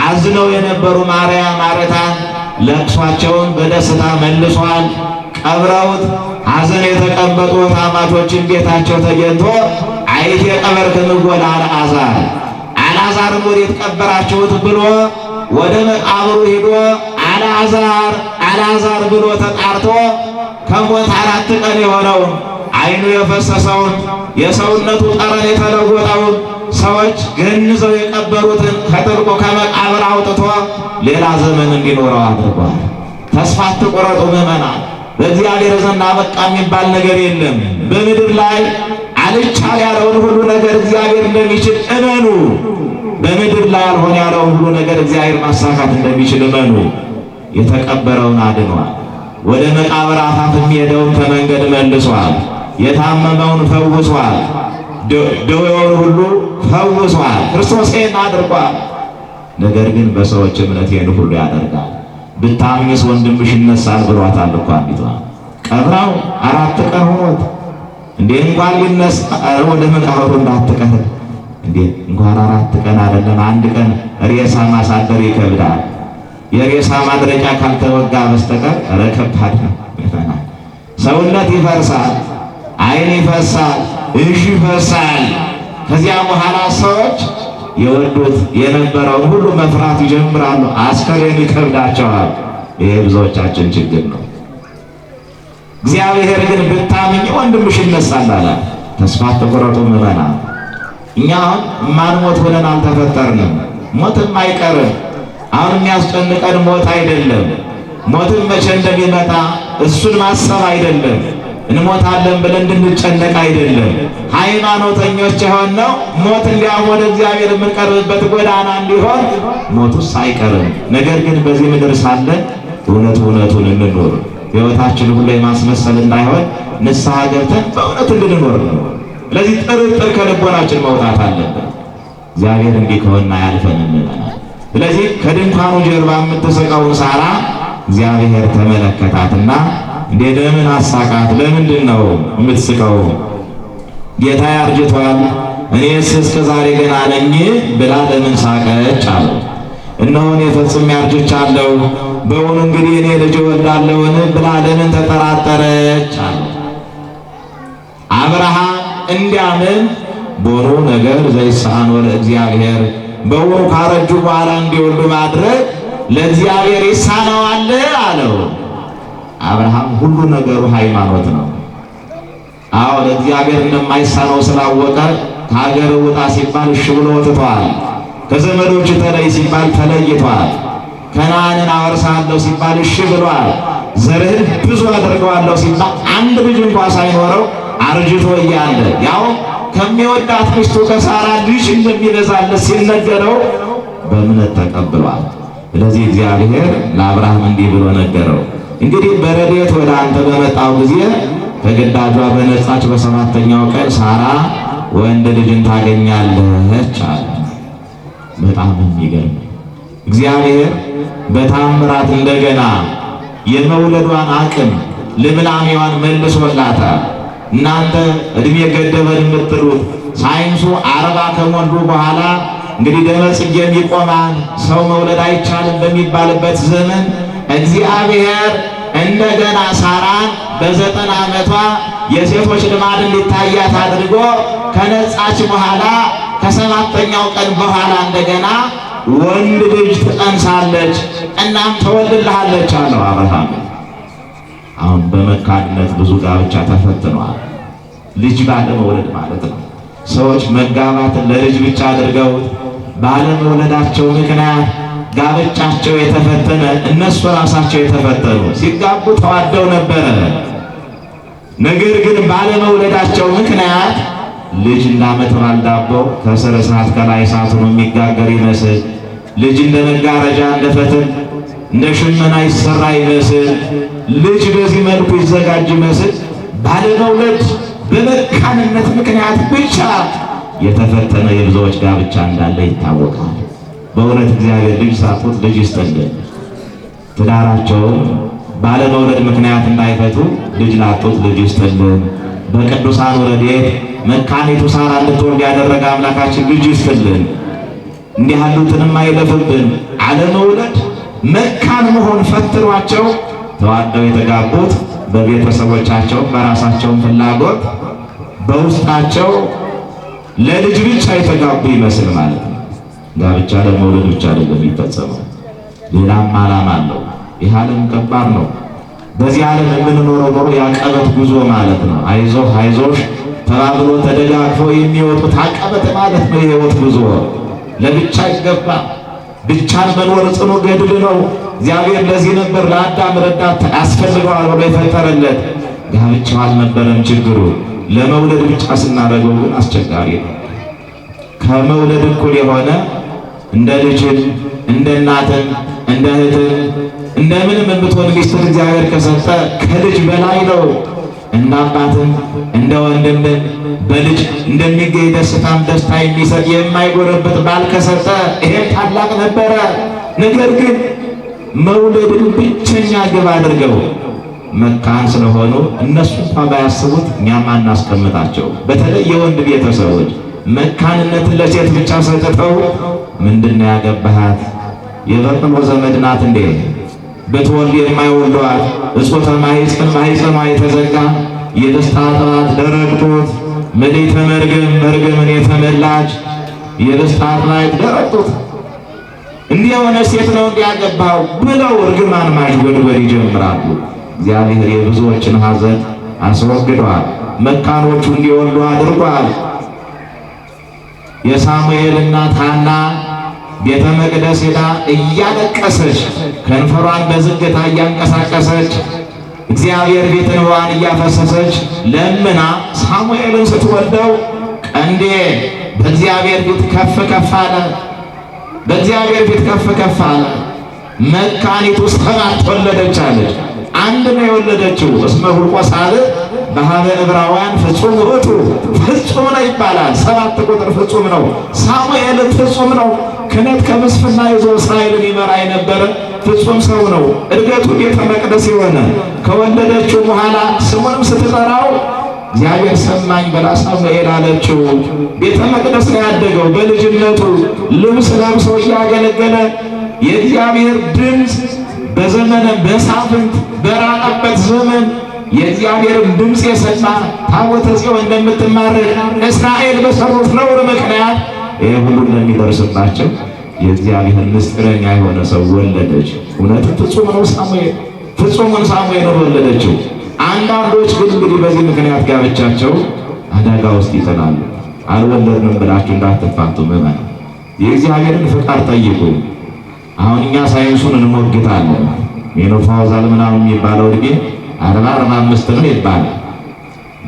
አዝነው የነበሩ ማርያም ማረታን ለቅሷቸውን በደስታ መልሷል። ቀብረውት ሐዘን የተቀመጡ ታማቾችን ቤታቸው ተገኝቶ አይቴ ቀበርክምዎ ለአልዓዛር አልዓዛርን ወዴት ቀበራችሁት ብሎ ወደ መቃብሩ ሄዶ አልዓዛር ብሎ ተጣርቶ ከሞት 4 ቀን የሆነውን ዓይኑ የፈሰሰውን የሰውነቱ ጠረን የተለወጠውን ሰዎች ገንዘው የቀበሩትን ከጥልቁ ከመቃብር አውጥቶ ሌላ ዘመን እንዲኖረው አድርጓል። ተስፋ አትቁረጡ ምዕመናን። በእግዚአብሔር ዘንድ አበቃ የሚባል ነገር የለም። በምድር ላይ አልቻል ያለውን ሁሉ ነገር እግዚአብሔር እንደሚችል እመኑ። በምድር ላይ አልሆን ያለውን ሁሉ ነገር እግዚአብሔር ማሳካት እንደሚችል እመኑ። የተቀበረውን አድኗል። ወደ መቃብር አፋፍ የሚሄደውን ከመንገድ መልሷል። የታመመውን ፈውሷል። ደዌውን ሁሉ ፈውሷል። ክርስቶስ ይህን አድርጓል። ነገር ግን በሰዎች እምነት ይህን ሁሉ ያደርጋል። ብታምኝስ ወንድምሽ ይነሳል ብሏታል እኮ አንዲቷ። ቀብራው 4 ቀን ሆኖት እንዴ እንኳን ሊነሳ ወደ መቃብሩ እንዳትቀር እንዴ እንኳን 4 ቀን አይደለም 1 ቀን ሬሳ ማሳደር ይከብዳል። የሬሳ ማድረቂያ ካልተወጋ በስተቀር ከባድ ነው። ሰውነት ይፈርሳል፣ ዓይን ይፈሳል፣ እጅ ይፈሳል። ከዚያ በኋላ ሰዎች የወዱት የነበረውን ሁሉ መፍራት ይጀምራሉ። አስከሬን ይከብዳቸዋል። ይሄ ብዙዎቻችን ችግር ነው። እግዚአብሔር ግን ብታምኝ ወንድምሽ ይነሳል አለ። ተስፋ አትቁረጡ ምዕመናን። እኛ አሁን ማንሞት ሆነን አልተፈጠርንም። ሞትም አይቀርም። አሁን የሚያስጨንቀን ሞት አይደለም። ሞትም መቼ እንደሚመጣ እሱን ማሰብ አይደለም። እንሞታለን ብለን እንድንጨነቅ አይደለም። ሃይማኖተኞች የሆነው ሞት እንዲያውም ወደ እግዚአብሔር የምንቀርብበት ጎዳና እንዲሆን ሞቱስ አይቀርም። ነገር ግን በዚህ ምድር ሳለን እውነቱን እንኖር። ሕይወታችን ሁሉ የማስመሰል እንዳይሆን ንስሐ ገብተን በእውነት እንድንኖር ነው። ስለዚህ ጥርጥር ከልቦናችን መውጣት አለበት። እግዚአብሔር እንዲህ ከሆነ ያልፈን እንመናል። ስለዚህ ከድንኳኑ ጀርባ የምትስቀውን ሳራ እግዚአብሔር ተመለከታትና እንዴ ለምን አሳቃት? ለምንድን ነው የምትስቀው? ጌታ ያርጅቷል፣ እኔስ እስከ ዛሬ ገና ነኝ ብላ ለምን ሳቀች አለው። እነሆ እኔ ፈጽሜ አርጅቻለሁ፣ በእውኑ እንግዲህ እኔ ልጅ እወልዳለሁን ብላ ለምን ተጠራጠረች አለው። አብርሃም እንዲያምን ቦሩ ነገር ዘይሳኖ ለእግዚአብሔር፣ በእውኑ ካረጁ በኋላ እንዲወልዱ ማድረግ ለእግዚአብሔር ይሳነዋል አለው። አብርሃም ሁሉ ነገሩ ሃይማኖት ነው። አዎ ለእግዚአብሔር እንደማይሳነው ስላወቀ ከሀገር ውጣ ሲባል እሺ ብሎ ወጥቷል። ከዘመዶች ተለይ ሲባል ተለይቷል። ከነዓንን አወርሳለሁ ሲባል እሺ ብሏል። ዘርህን ብዙ አድርገዋለሁ ሲባል አንድ ልጅ እንኳን ሳይኖረው አርጅቶ እያለ ያው ከሚወዳት ሚስቱ ከሳራ ልጅ እንደሚበዛለት ሲነገረው በእምነት ተቀብሏል። ስለዚህ እግዚአብሔር ለአብርሃም እንዲህ ብሎ ነገረው፣ እንግዲህ በረድኤት ወደ አንተ በመጣው ጊዜ ከግዳጇ በነጻች በ7ኛው ቀን ሳራ ወንድ ልጅን ታገኛለች አለ። በጣም የሚገርም እግዚአብሔር በታምራት እንደገና የመውለዷን አቅም ልምላሜዋን መልሶላታል። እናንተ እድሜ ገደበን የምትሉት ሳይንሱ 40 ከሞሉ በኋላ እንግዲህ ደመ ጽጌም ይቆማል፣ ሰው መውለድ አይቻልም በሚባልበት ዘመን እግዚአብሔር እንደገና ሳራን በ90 ዓመቷ የሴቶች ልማድ እንዲታያት አድርጎ ከነጻች በኋላ ከ7ኛው ቀን በኋላ እንደገና ወንድ ልጅ ትጸንሳለች፣ እናም ትወልድልሃለች አለው አብርሃም። አሁን በመካንነት ብዙ ጋብቻ ተፈትኗል። ልጅ ባለመውለድ ማለት ነው። ሰዎች መጋባትን ለልጅ ብቻ አድርገው ባለመውለዳቸው ምክንያት ጋብቻቸው የተፈተነ፣ እነሱ ራሳቸው የተፈተኑ ሲጋቡ ተዋደው ነበረ። ነገር ግን ባለመውለዳቸው ምክንያት ልጅ እንዳመት ባልዳቦ ከስር እሳት ከላይ እሳት ሆኖ የሚጋገር ይመስል ልጅ እንደ መጋረጃ እንደ ፈትል እንደ ሽመና ይሰራ ይመስል ልጅ በዚህ መልኩ ይዘጋጅ ይመስል ባለመውለድ በመካንነት ምክንያት ብቻ የተፈተነ የብዙዎች ጋብቻ እንዳለ ይታወቃል። በእውነት እግዚአብሔር ልጅ ሳጡት ልጅ ይስጥልን። ትዳራቸውን ባለመውለድ ምክንያት እንዳይፈቱ ልጅ ላጡት ልጅ ይስጥልን። በቅዱሳን ረድኤት መካኒቱ ሳራ እንድትወልድ ያደረገ አምላካችን ልጅ ይስጥልን። እንዲህ ያሉትንም አይለፍብን። አለመውለድ መካን መሆን ፈትኗቸው ተዋደው የተጋቡት በቤተሰቦቻቸው በራሳቸውን ፍላጎት በውስጣቸው ለልጅ ብቻ የተጋቡ ይመስል ማለት ነው። ጋብቻ ለመውለድ ብቻ አይደለም የሚፈጸመው፣ ሌላም ዓላማ አለው። ይህ ዓለም ከባድ ነው። በዚህ ዓለም የምንኖረው ኖሮ ያቀበት ጉዞ ማለት ነው። አይዞህ አይዞሽ ተባብሎ ተደጋግፎ የሚወጡት አቀበት ማለት ነው። የህይወት ጉዞ ለብቻ ይገባ። ብቻን መኖር ጽኑ ገድል ነው። እግዚአብሔር ለዚህ ነበር ለአዳም ረዳት ያስፈልገዋል ብሎ የፈጠረለት። ጋብቻው አልነበረም ችግሩ። ለመውለድ ብቻ ስናደርገው ግን አስቸጋሪ ነው። ከመውለድ እኩል የሆነ እንደ ልጅን እንደ እናትን እንደ እህትን እንደምንም የምትሆን ሚስትን እግዚአብሔር ከሰጠ ከልጅ በላይ ነው። እንደ አባትን እንደ ወንድምን በልጅ እንደሚገኝ ደስታም ደስታ የሚሰጥ የማይጎረበት ባል ከሰጠ ይሄም ታላቅ ነበረ። ነገር ግን መውለድን ብቸኛ ግብ አድርገው መካን ስለሆኑ እነሱ እንኳን ባያስቡት እኛም አናስቀምጣቸው። በተለይ የወንድ ቤተሰቦች መካንነትን ለሴት ብቻ ሰጥተው ምንድነው ያገባሃት የበቅሎ ዘመድ ናት እንዴ ብትወልድ የማይወልዷት እጾተ ማኅፀኗ የተዘጋ የደስታ ጥባት ደረቅ ጡት ምልዕተ መርገም መርገምን የተመላች የደስታ ጥባት ደረቅ ጡት እንዲህ የሆነ ሴት ነው እንዲያገባው ብለው እርግማን ማሽጎድጎድ ይጀምራሉ። እግዚአብሔር የብዙዎችን ሐዘን አስወግዷል። መካኖቹ እንዲወልዱ አድርጓል። የሳሙኤል እናት ሐና ቤተ መቅደስ ሄዳ እያለቀሰች ከንፈሯን በዝግታ እያንቀሳቀሰች እግዚአብሔር ቤት እንባዋን እያፈሰሰች ለምና ሳሙኤልን ስትወልደው ቀንዴ በእግዚአብሔር ፊት ከፍ ከፍ አለ። በእግዚአብሔር ፊት ከፍ ከፍ አለ። መካኒቱ ሰባት ወለደች አለች። አንድ ነው የወለደችው። እስመ ሁልቆ ሳልዕ በሀበ ዕብራውያን ፍጹም ውእቱ ፍጹም ነው ይባላል። 7 ቁጥር ፍጹም ነው። ሳሙኤል ፍጹም ነው። ክህነት ከምስፍና ይዞ እስራኤልን ይመራ የነበረ ፍጹም ሰው ነው። እድገቱ ቤተ መቅደስ የሆነ ከወለደችው በኋላ ስሙንም ስትጠራው እግዚአብሔር ሰማኝ በላ ሳሙኤል አለችው። ቤተ መቅደስ ነው ያደገው። በልጅነቱ ልብስ ለብሶ እያገለገለ የእግዚአብሔር ድምፅ በዘመነ መሳፍንት በራቀበት ዘመን የእግዚአብሔርን ድምፅ የሰማ ታቦተ ጽዮን እንደምትማረክ እስራኤል በሰሩት ነውር ምክንያት ይህ ሁሉ እንደሚደርስባቸው የእግዚአብሔር ምስጢረኛ የሆነ ሰው ወለደች። እውነትም ፍጹም ነው ሳሙኤል፣ ፍጹሙን ሳሙኤል ወለደችው። አንዳንዶች ግን እንግዲህ በዚህ ምክንያት ጋብቻቸው አደጋ ውስጥ ይጥላሉ። አልወለድንም ብላችሁ እንዳትፋቱ ምመን የእግዚአብሔርን ፍቃድ ጠይቁ። አሁን እኛ ሳይንሱን እንሞግታለን። ሜኖፓውዛል ምናምን የሚባለው እድሜ 40-45 ነው ይባላል።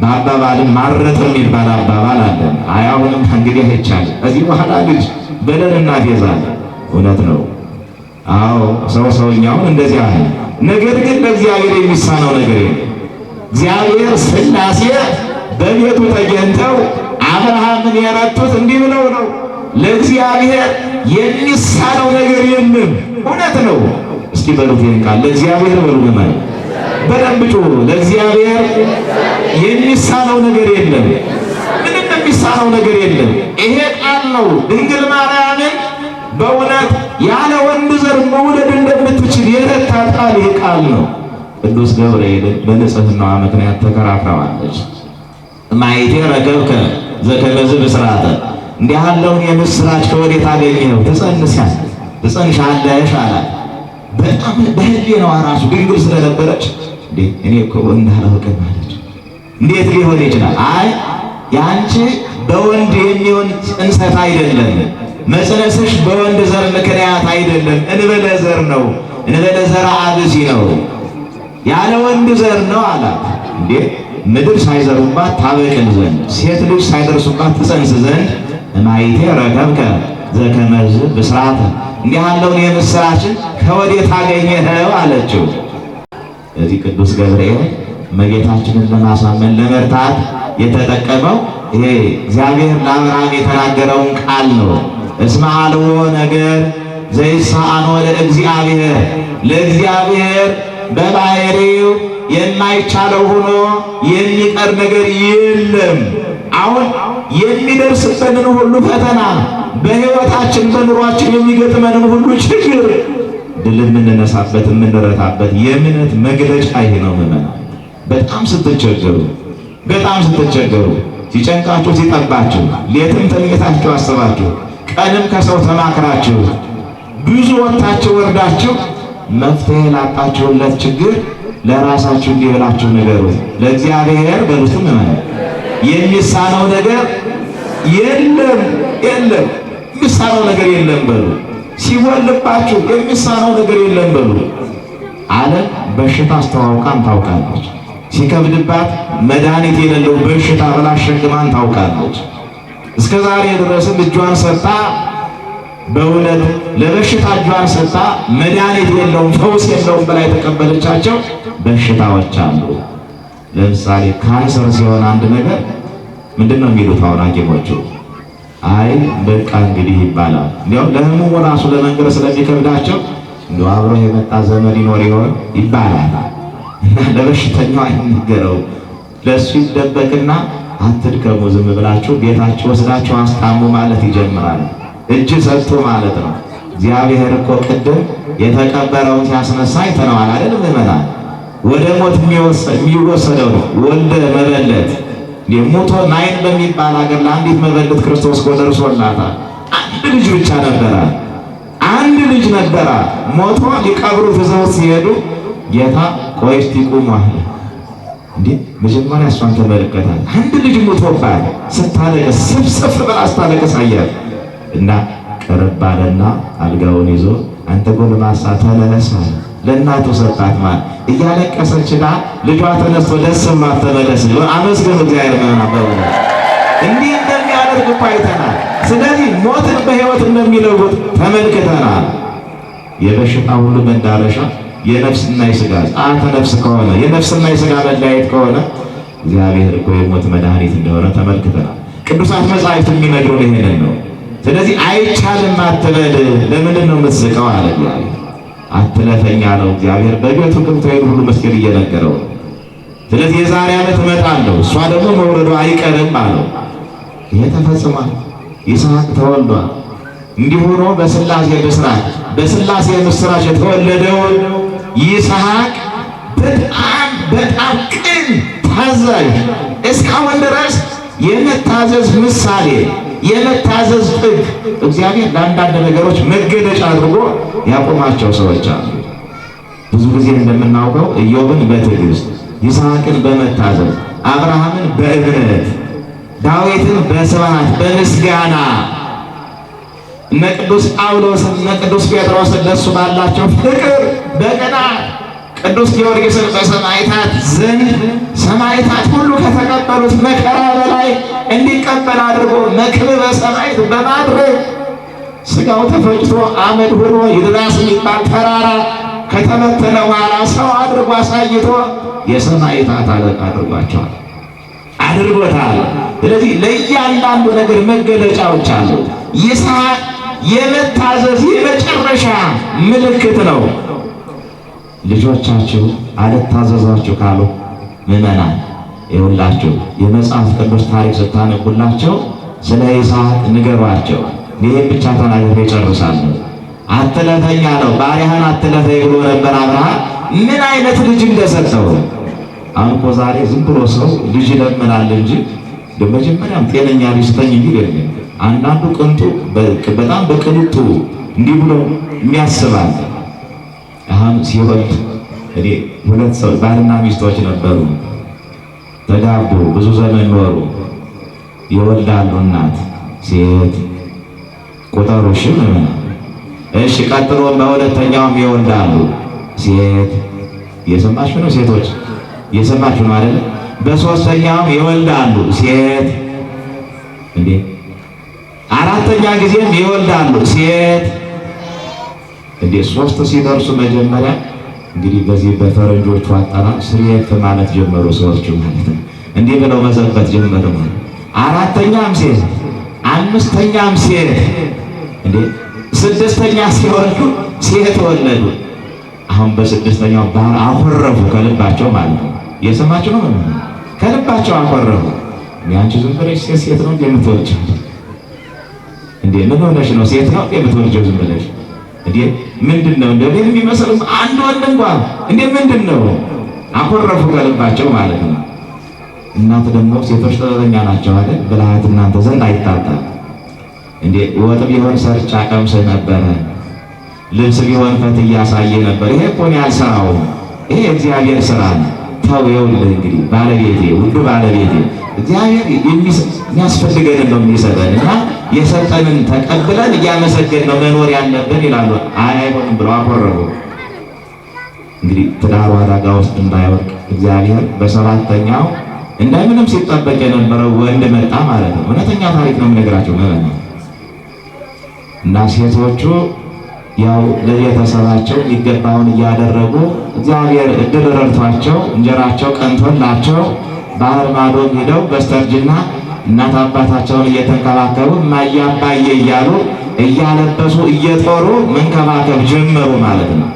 በአባባልም ማረጥም የሚባል አባባል አለን። አሁንም እንግዲህ አይቻልም እዚህ በኋላ ልጅ በለን እናፌዛለን። እውነት ነው። አዎ ሰውኛውን እንደዚህ አለ። ነገር ግን ለእግዚአብሔር የሚሳነው ነገር የለም። እግዚአብሔር ሥላሴ በቤቱ ተገኝተው አብርሃምን የረቱት እንዲህ ብለው ነው። ለእግዚአብሔር የሚሳነው ነገር የለም። እውነት ነው። እስኪ በሉት ይሄን ቃል ለእግዚአብሔር በሉ ማለት በደንብ ጮሁ። ለእግዚአብሔር የሚሳነው ነገር የለም። ምንም የሚሳነው ነገር የለም። ይሄ ቃል ነው ድንግል ማርያምን በእውነት ያለ ወንድ ዘር መውለድ እንደምትችል የረታት ቃል ይሄ ቃል ነው። ቅዱስ ገብርኤልን በንጽሕናዋ ምክንያት ተከራክረዋለች። ማይቴ ረገብከ ዘከመዝ ብስራተ እንዲህ ያለውን የምስራች ከወዴት አገኘኸው? ትጸንሻለሽ አላት። በጣም በህሊናዋ ራሱ ድንግል ስለነበረች እኔ እኮ ወንድ አላውቅም አለች። እንዴት ሊሆን ይችላል? አይ ያንቺ በወንድ የሚሆን ጽንሰት አይደለም፣ መጽነስሽ በወንድ ዘር ምክንያት አይደለም፣ እንበለ ዘር ነው፣ እንበለ ዘር አብሲ ነው፣ ያለ ወንድ ዘር ነው አላት። እንዴ ምድር ሳይዘሩባት ታበቅል ዘንድ ሴት ልጅ ሳይደርሱባት ትጸንስ ዘንድ ማይቴ ረከብከ ዘከመዝ ብስራተ እንዲህ ያለውን የምስራችን ከወዴት አገኘኸው አለችው። እዚህ ቅዱስ ገብርኤል እመቤታችንን ለማሳመን ለመርታት የተጠቀመው ይሄ እግዚአብሔር ለአብርሃም የተናገረውን ቃል ነው። እስመ አልቦ ነገር ዘይሳአኖ ለእግዚአብሔር፣ ለእግዚአብሔር በባህሪው የማይቻለው ሆኖ የሚቀር ነገር የለም። አሁን የሚደርስብንን ሁሉ ፈተና፣ በሕይወታችን በኑሯችን የሚገጥመንን ሁሉ ችግር ድል የምንነሳበት የምንረታበት የእምነት መግለጫ ይሄ ነው። ምዕመናን በጣም ስትቸገሩ ሲጨንቃችሁ ሲጠባችሁ፣ ሌትም ተኝታችሁ አስባችሁ፣ ቀንም ከሰው ተማክራችሁ፣ ብዙ ወጥታችሁ ወርዳችሁ መፍትሄ ላጣችሁለት ችግር ለራሳችሁ እንዲህ ብላችሁ ንገሩት፣ ለእግዚአብሔር በሉት። ምዕመናን የሚሳነው ነገር የለም፣ የሚሳነው ነገር የለም በሉ። ሲወልባችሁ የሚሳነው ነገር የለም በሉ። ዓለም በሽታ አስተዋውቃን ታውቃለች። ሲከብድባት መድኃኒት የሌለው በሽታ ብላ አሸክማን ታውቃለች። እስከ ዛሬ ድረስም እጇን ሰጥታ በእውነት ለበሽታ እጇን ሰጥታ መድኃኒት የለውም ፈውስ የለውም ብላ የተቀበለቻቸው በሽታዎች አሉ። ለምሳሌ ካንሰር ሲሆን አንድ ነገር ምንድን ነው የሚሉት አሁን ሐኪሞቹ? አይ በቃ እንግዲህ ይባላል። እንዲያውም ለህሙሙ ራሱ ለመንገር ስለሚከብዳቸው እንዲያው አብሮ የመጣ ዘመድ ይኖር ይሆን ይባላል። እና ለበሽተኛው አይነገረው፣ ለእሱ ይደበቅና አትድከሙ፣ ዝም ብላችሁ ቤታችሁ ወስዳችሁ አስታሙ ማለት ይጀምራል። እጅ ሰጥቶ ማለት ነው። እግዚአብሔር እኮ ቅድም የተቀበረውን ሲያስነሳ አይተነዋል አይደል? ምዕመናን ወደ ሞት የሚወሰደው ነው ወልደ መበለት ሞቶ ናይን በሚባል ሀገር ለአንዲት መበለት ክርስቶስ እኮ ደርሶላታል። አንድ ልጅ ብቻ ነበራት። ሞቶ ሊቀብሩት ይዘውት ሲሄዱ ጌታ ቆይ እስቲ ቁሙ አለ። እንዴ መጀመሪያ እሷን ተመለከታት። አንድ ልጅ ሞቶባት ስታለቅስ ስፍስፍ ብላ ስታለቅስ አያት እና ቀረብ አለና አልጋውን ይዞ አንተ ጎልማሳ ተነሳ ለእናቱ ሰጣት። ማለት እያለቀሰችና ልጇ ተነስቶ ደስ ብሏት ተመለስ። አመስግኑ እግዚአብሔር ነው። እንዲህ እንደሚያደርግ እኮ አይተናል። ስለዚህ ሞትን በሕይወት እንደሚለውጥ ተመልክተናል። የበሽታ ሁሉ መዳረሻ የነፍስና የሥጋ ጸአተ ነፍስ ከሆነ የነፍስና የሥጋ መለያየት ከሆነ እግዚአብሔር እኮ የሞት መድኃኒት እንደሆነ ተመልክተናል። ቅዱሳት መጻሕፍት የሚነግሩን ይሄንን ነው። ስለዚህ አይቻልም አትበል። ለምንድን ነው የምትስቀው አለ እግዚአብሔር። አትለፈኝ አለው እግዚአብሔር። በቤቱ ገብቶ ሁሉ መስገድ እየነገረው ነው። ስለዚህ የዛሬ ዓመት እመጣለሁ፣ እሷ ደግሞ መውለዷ አይቀርም አለው። ይሄ ተፈጽሟል። ይስሐቅ ተወልዷል። እንዲህ ሆኖ በሥላሴ ብስራት በሥላሴ ምስራች የተወለደው ይስሐቅ በጣም ቅን ታዛዥ፣ እስካሁን ድረስ የመታዘዝ ምሳሌ የመታዘዝ ጥግ እግዚአብሔር ለአንዳንድ ነገሮች መገለጫ አድርጎ ያቆማቸው ሰዎች አሉ። ብዙ ጊዜ እንደምናውቀው ኢዮብን በትዕግስት፣ ይስሐቅን በመታዘዝ፣ አብርሃምን በእምነት፣ ዳዊትን በስብሐት በምስጋና፣ እነ ቅዱስ ጳውሎስን እነ ቅዱስ ጴጥሮስን ለሱ ባላቸው ፍቅር በቅናት፣ ቅዱስ ጊዮርጊስን በሰማዕታት ዘንድ ሰማዕታት ሁሉ ከተቀበሉት መከራ በላይ እንዲቀበል አድርጎ መክብበ ሰማዕት በማድረግ ሥጋው ተፈጭቶ አመድ ሆኖ ይድራስ የሚባል ተራራ ከተመተነ በኋላ ሰው አድርጎ አሳይቶ የሰማዕታት አለቃ አድርጎታል። ስለዚህ ለእያንዳንዱ ነገር መገለጫዎች አሉ። ይስሐቅ የመታዘዝ የመጨረሻ ምልክት ነው። ልጆቻችሁ አልታዘዛችሁ ካሉ ምዕመናን ይሁላችሁ የመጽሐፍ ቅዱስ ታሪክ ስታነቡላቸው ስለ ይስሐቅ ንገሯቸው። ይህን ብቻ ተናግሬ እጨርሳለሁ። አትለፈኝ አለው። ባሪያህን አትለፈኝ ብሎ ነበር አብርሃም። ምን አይነት ልጅ እንደሰጠው አሁን እኮ ዛሬ ዝም ብሎ ሰው ልጅ ይለምናል እንጂ በመጀመሪያም ጤነኛ ልጅ ስጠኝ የሚል የለም። አንዳንዱ ቅንጡ በጣም በቅንጡ እንዲህ ብሎ የሚያስባል። አሁን ሲወልድ እኔ ሁለት ሰው ባልና ሚስቶች ነበሩ፣ ተጋቡ፣ ብዙ ዘመን ኖሩ። ይወልዳሉ። እናት ሴት ቁጠሩ። እሺ ቀጥሎ በሁለተኛውም ይወልዳሉ። ሴት እየሰማችሁ ነው? ሴቶች እየሰማችሁ ነው አይደል? በሶስተኛውም ይወልዳሉ። ሴት እንዴ! አራተኛ ጊዜም ይወልዳሉ። ሴት እንዴ! ሶስት ሲደርሱ መጀመሪያ እንግዲህ በዚህ በፈረንጆቹ አጠራር ስርየት ማለት ጀመሩ። ሰዎቹ ማለት ነው እንዲህ ብለው መዘበት ጀመሩ። አራተኛም ሴት፣ አምስተኛም ሴት፣ እንዴ ስድስተኛ ሲወልዱ ሴት ወለዱ። አሁን በስድስተኛው ባህር አኮረፉ ከልባቸው ማለት ነው። የሰማችሁ ነው። ከልባቸው አኮረፉ። ያንቺ ዝም ብለሽ ሴት ነው የምትወልጂው እንዴ? ምን ሆነሽ ነው ሴት ነው የምትወልጂው ዝም ብለሽ እንዴ? ምንድነው እንደ እኔ የሚመስል አንድ ወንድ እንኳን እንዴ? ምንድነው? አኮረፉ ከልባቸው ማለት ነው። እናት ደግሞ ሴቶች ጥበበኛ ናቸው አይደል? ብልሃት እናንተ ዘንድ አይታጣም እንዴ? ወጥ ቢሆን ሰርቻ ቀምሰህ ነበረ፣ ልብስ ቢሆን ፈት እያሳየ ነበር። ይሄ እኮ ነው ያልሰራው፣ ይሄ እግዚአብሔር ስራ ነው። ተው ይኸውልህ እንግዲህ ባለቤቴ፣ ውዱ ባለቤቴ፣ እግዚአብሔር የሚያስፈልገንን ነው የሚሰጠን እና የሰጠንን ተቀብለን እያመሰገን ነው መኖር ያለብን ይላሉ። አይሆንም ብለው አኮረፉ። እንግዲህ ትዳሩ አደጋ ውስጥ እንዳይወድቅ እግዚአብሔር በሰባተኛው እንደምንም ሲጠበቅ የነበረው ወንድ መጣ ማለት ነው። እውነተኛ ታሪክ ነው የምነግራቸው ማለት ነው። እና ሴቶቹ ያው ለቤተሰባቸው የሚገባውን እያደረጉ እግዚአብሔር እድል ረድቷቸው እንጀራቸው ቀንቶላቸው ባህር ማዶ ሄደው በስተርጅና እናት አባታቸውን እየተንከባከቡ እማዬ አባዬ እያሉ እያለበሱ እየጦሩ መንከባከብ ጀመሩ ማለት ነው።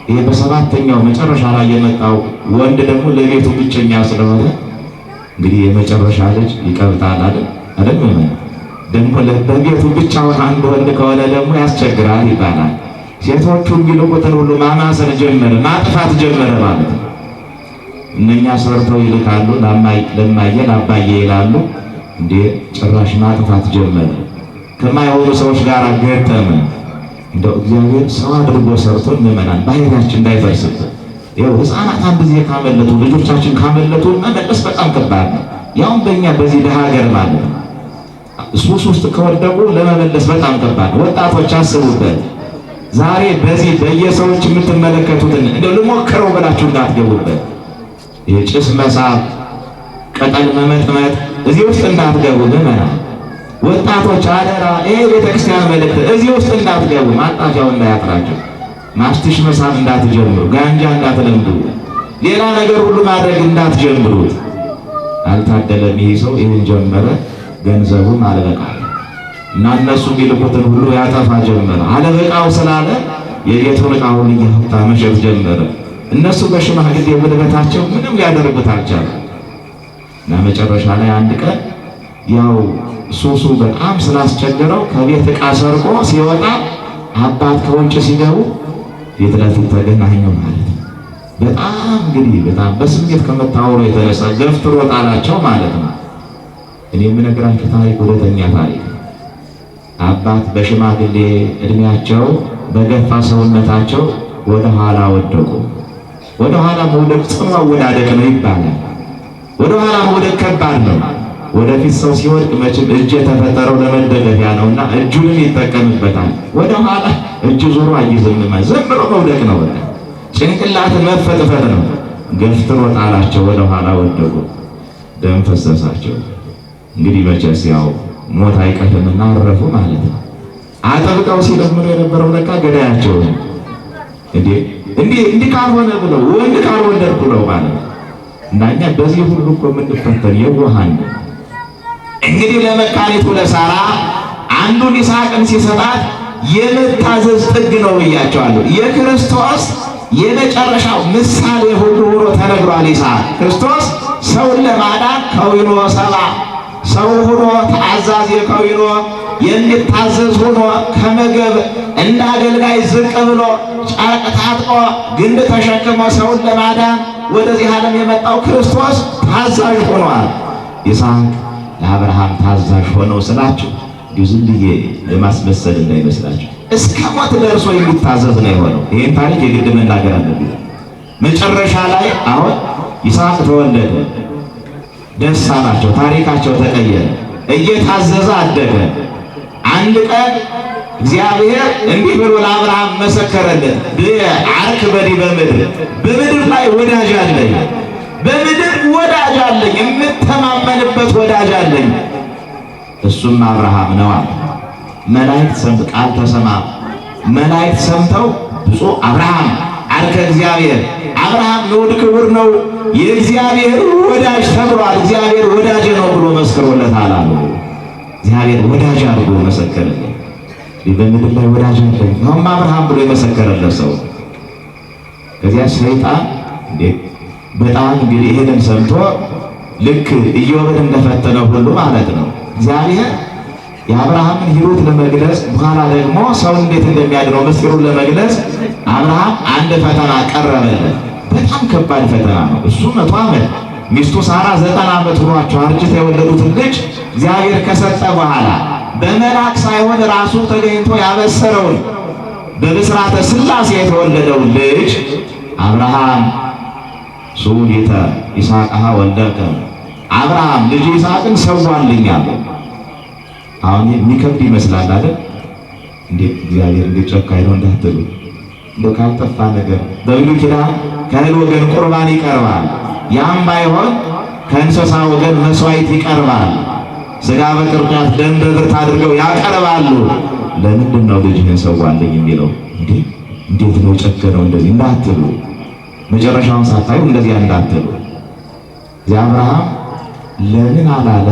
ይሄ በሰባተኛው መጨረሻ ላይ የመጣው ወንድ ደግሞ ለቤቱ ብቸኛ ስለሆነ እንግዲህ የመጨረሻ ልጅ ይቀብጣል አይደል? ደግሞ በቤቱ ብቻውን አንድ ወንድ ከሆነ ደግሞ ያስቸግራል ይባላል። ሴቶቹ የሚልቁትን ሁሉ ማማሰል ጀመረ፣ ማጥፋት ጀመረ ማለት ነው። እነኛ ሰርተው ይልካሉ፣ ለማየ ለአባዬ ይላሉ። እንዴ ጭራሽ ማጥፋት ጀመረ። ከማይሆኑ ሰዎች ጋር ገጠመ። እንደው እግዚአብሔር ሰው አድርጎ ሰርቶ ምእመናን ባህሪያችን እንዳይፈርስብን። ይኸው ሕፃናት አንድ ጊዜ ካመለጡ፣ ልጆቻችን ካመለጡ መመለስ በጣም ከባድ ነው። ያውም በእኛ በዚህ ደሃ ሀገር ማለት ነው። ሱስ ውስጥ ከወደቁ ለመመለስ በጣም ከባድ ነው። ወጣቶች አስቡበት። ዛሬ በዚህ በየሰዎች የምትመለከቱትን እንደው ልሞክረው ብላችሁ እንዳትገቡበት። የጭስ መሳብ፣ ቅጠል መመጥመጥ እዚህ ውስጥ እንዳትገቡ ምእመናን። ወጣቶች አደራ፣ ይሄ ቤተክርስቲያን መልእክት፣ እዚህ ውስጥ እንዳትገቡ፣ ማጣፊያው እንዳያጥራችሁ። ማስቲሽ መሳብ እንዳትጀምሩ፣ ጋንጃ እንዳትለምዱ፣ ሌላ ነገር ሁሉ ማድረግ እንዳትጀምሩት። አልታደለም ይሄ ሰው ይህን ጀመረ፣ ገንዘቡም አለበቃ እና እነሱ የሚልኩትን ሁሉ ያጠፋ ጀመረ። አለበቃው ስላለ የቤቱን ዕቃ ሁሉ እያወጣ መሸጥ ጀመረ። እነሱ በሽማግሌ ጉልበታቸው ምንም ሊያደርጉት አልቻለም። እና መጨረሻ ላይ አንድ ቀን ያው ሱሱ በጣም ስላስቸገረው ከቤት ዕቃ ሰርቆ ሲወጣ አባት ከውጭ ሲገቡ ፊት ለፊት ተገናኙ ማለት ነው። በጣም እንግዲህ በጣም በስሜት ከመታወሩ የተነሳ ገፍትሮ ጣላቸው ማለት ነው። እኔ የምነግራችሁ ታሪክ እውነተኛ ታሪክ። አባት በሽማግሌ እድሜያቸው በገፋ ሰውነታቸው ወደ ኋላ ወደቁ። ወደ ኋላ መውደቅ ጽኑ አወዳደቅ ነው ይባላል። ወደ ኋላ መውደቅ ከባድ ነው። ወደፊት ሰው ሲወድቅ መቼም እጅ የተፈጠረው ለመደገፊያ ነውና እጁንም ይጠቀምበታል። ወደ ኋላ እጅ ዞሮ አይዝም፣ ዝም ብሎ መውደቅ ነው። በቃ ጭንቅላትን መፈጥፈጥ ነው። ገፍትሮ ጣላቸው፣ ወደ ኋላ ወደቁ፣ ደም ፈሰሳቸው። እንግዲህ መቼስ ያው ሞት አይቀርምና አረፉ ማለት ነው። አጠብቀው ሲለምኑ የነበረው ለካ ገዳያቸው እንዲህ ካልሆነ ብለው ወንድ ካልወለድኩ ነው ማለት ነው። እና እኛ በዚህ ሁሉ እኮ የምንፈተን የዋሃን እንግዲህ ለመካኒቱ ለሳራ አንዱን ይስሐቅን ሲሰጣት የመታዘዝ ጥግ ነው ብያቸዋለሁ። የክርስቶስ የመጨረሻው ምሳሌ ሁሉ ሆኖ ተነግሯል። ይስሐቅ ክርስቶስ ሰውን ለማዳን ከዊኖ ሰባ ሰው ሆኖ ተአዛዥ ከዊኖ የሚታዘዝ ሆኖ ከመገብ እንደ አገልጋይ ዝቅ ብሎ ጨርቅ ታጥቆ ግንድ ተሸክሞ ሰውን ለማዳን ወደዚህ ዓለም የመጣው ክርስቶስ ታዛዥ ሆኗል። ይስሐቅ ለአብርሃም ታዛዥ ሆነው ስላችሁ ዝም ብዬ ለማስመሰል እንዳይመስላችሁ እስከ ሞት ደርሶ የሚታዘዝ ነው የሆነው። ይህን ታሪክ የግድ መናገር አለብኝ። መጨረሻ ላይ አሁን ይስሐቅ ተወለደ። ደስ አላቸው፣ ታሪካቸው ተቀየረ። እየታዘዘ አደገ። አንድ ቀን እግዚአብሔር እንዲህ ብሎ ለአብርሃም መሰከረለት። አርክ በዲበ ምድር፣ በምድር ላይ ወዳጅ አለኝ፣ በምድር ወዳጅ አለኝ፣ የምተማመንበት ወዳጅ አለኝ፣ እሱም አብርሃም ነው አለ። መላእክት ቃል ተሰማ። መላእክት ሰምተው ብፁዕ አብርሃም አርከ እግዚአብሔር፣ አብርሃም ንዑድ ክቡር ነው፣ የእግዚአብሔር ወዳጅ ተብሏል። እግዚአብሔር ወዳጅ ነው ብሎ መስክሮለታል አሉ። እግዚአብሔር ወዳጅ አድርጎ መሰከረለት። በምድር ላይ ወዳጅ አለኝ ነው አብርሃም ብሎ የመሰከረለት ሰው። ከዚያ ሰይጣን እንዴት በጣም እንግዲህ ይሄንን ሰምቶ ልክ ኢዮብን እንደፈተነው ሁሉ ማለት ነው እግዚአብሔር የአብርሃምን ሕይወት ለመግለጽ በኋላ ደግሞ ሰው እንዴት እንደሚያድነው ምስጢሩን ለመግለጽ አብርሃም አንድ ፈተና ቀረበለት። በጣም ከባድ ፈተና ነው እሱ። 100 ዓመት ሚስቱ ሳራ 90 ዓመት ሆኗቸው አርጅተው የወለዱትን ልጅ እግዚአብሔር ከሰጠ በኋላ በመልአክ ሳይሆን ራሱ ተገኝቶ ያበሰረውን በብስራተ ሥላሴ የተወለደውን ልጅ አብርሃም ሱሊተ ይስሐቅሃ ወልደከ አብርሃም ልጅ ይስሐቅን ሰዋልኝ አለው። አሁን የሚከብድ ይመስላል አይደል? እንዴት እግዚአብሔር እንዴት ጨካኝ ነው እንዳትሉ፣ እንደው ካልጠፋ ነገር በብሉይ ኪዳን ከእህል ወገን ቁርባን ይቀርባል። ያም ባይሆን ከእንስሳ ወገን መስዋዕት ይቀርባል። ሥጋ በቅርጫት ደም በብርት አድርገው ያቀርባሉ። ለምንድን ነው ልጅህን ሰዋልኝ የሚለው? እንዴት ነው ጨከነው እንደዚህ እንዳትሉ፣ መጨረሻውን ሳታዩ እንደዚያ እንዳትሉ። እዚያ አብርሃም ለምን አላለ?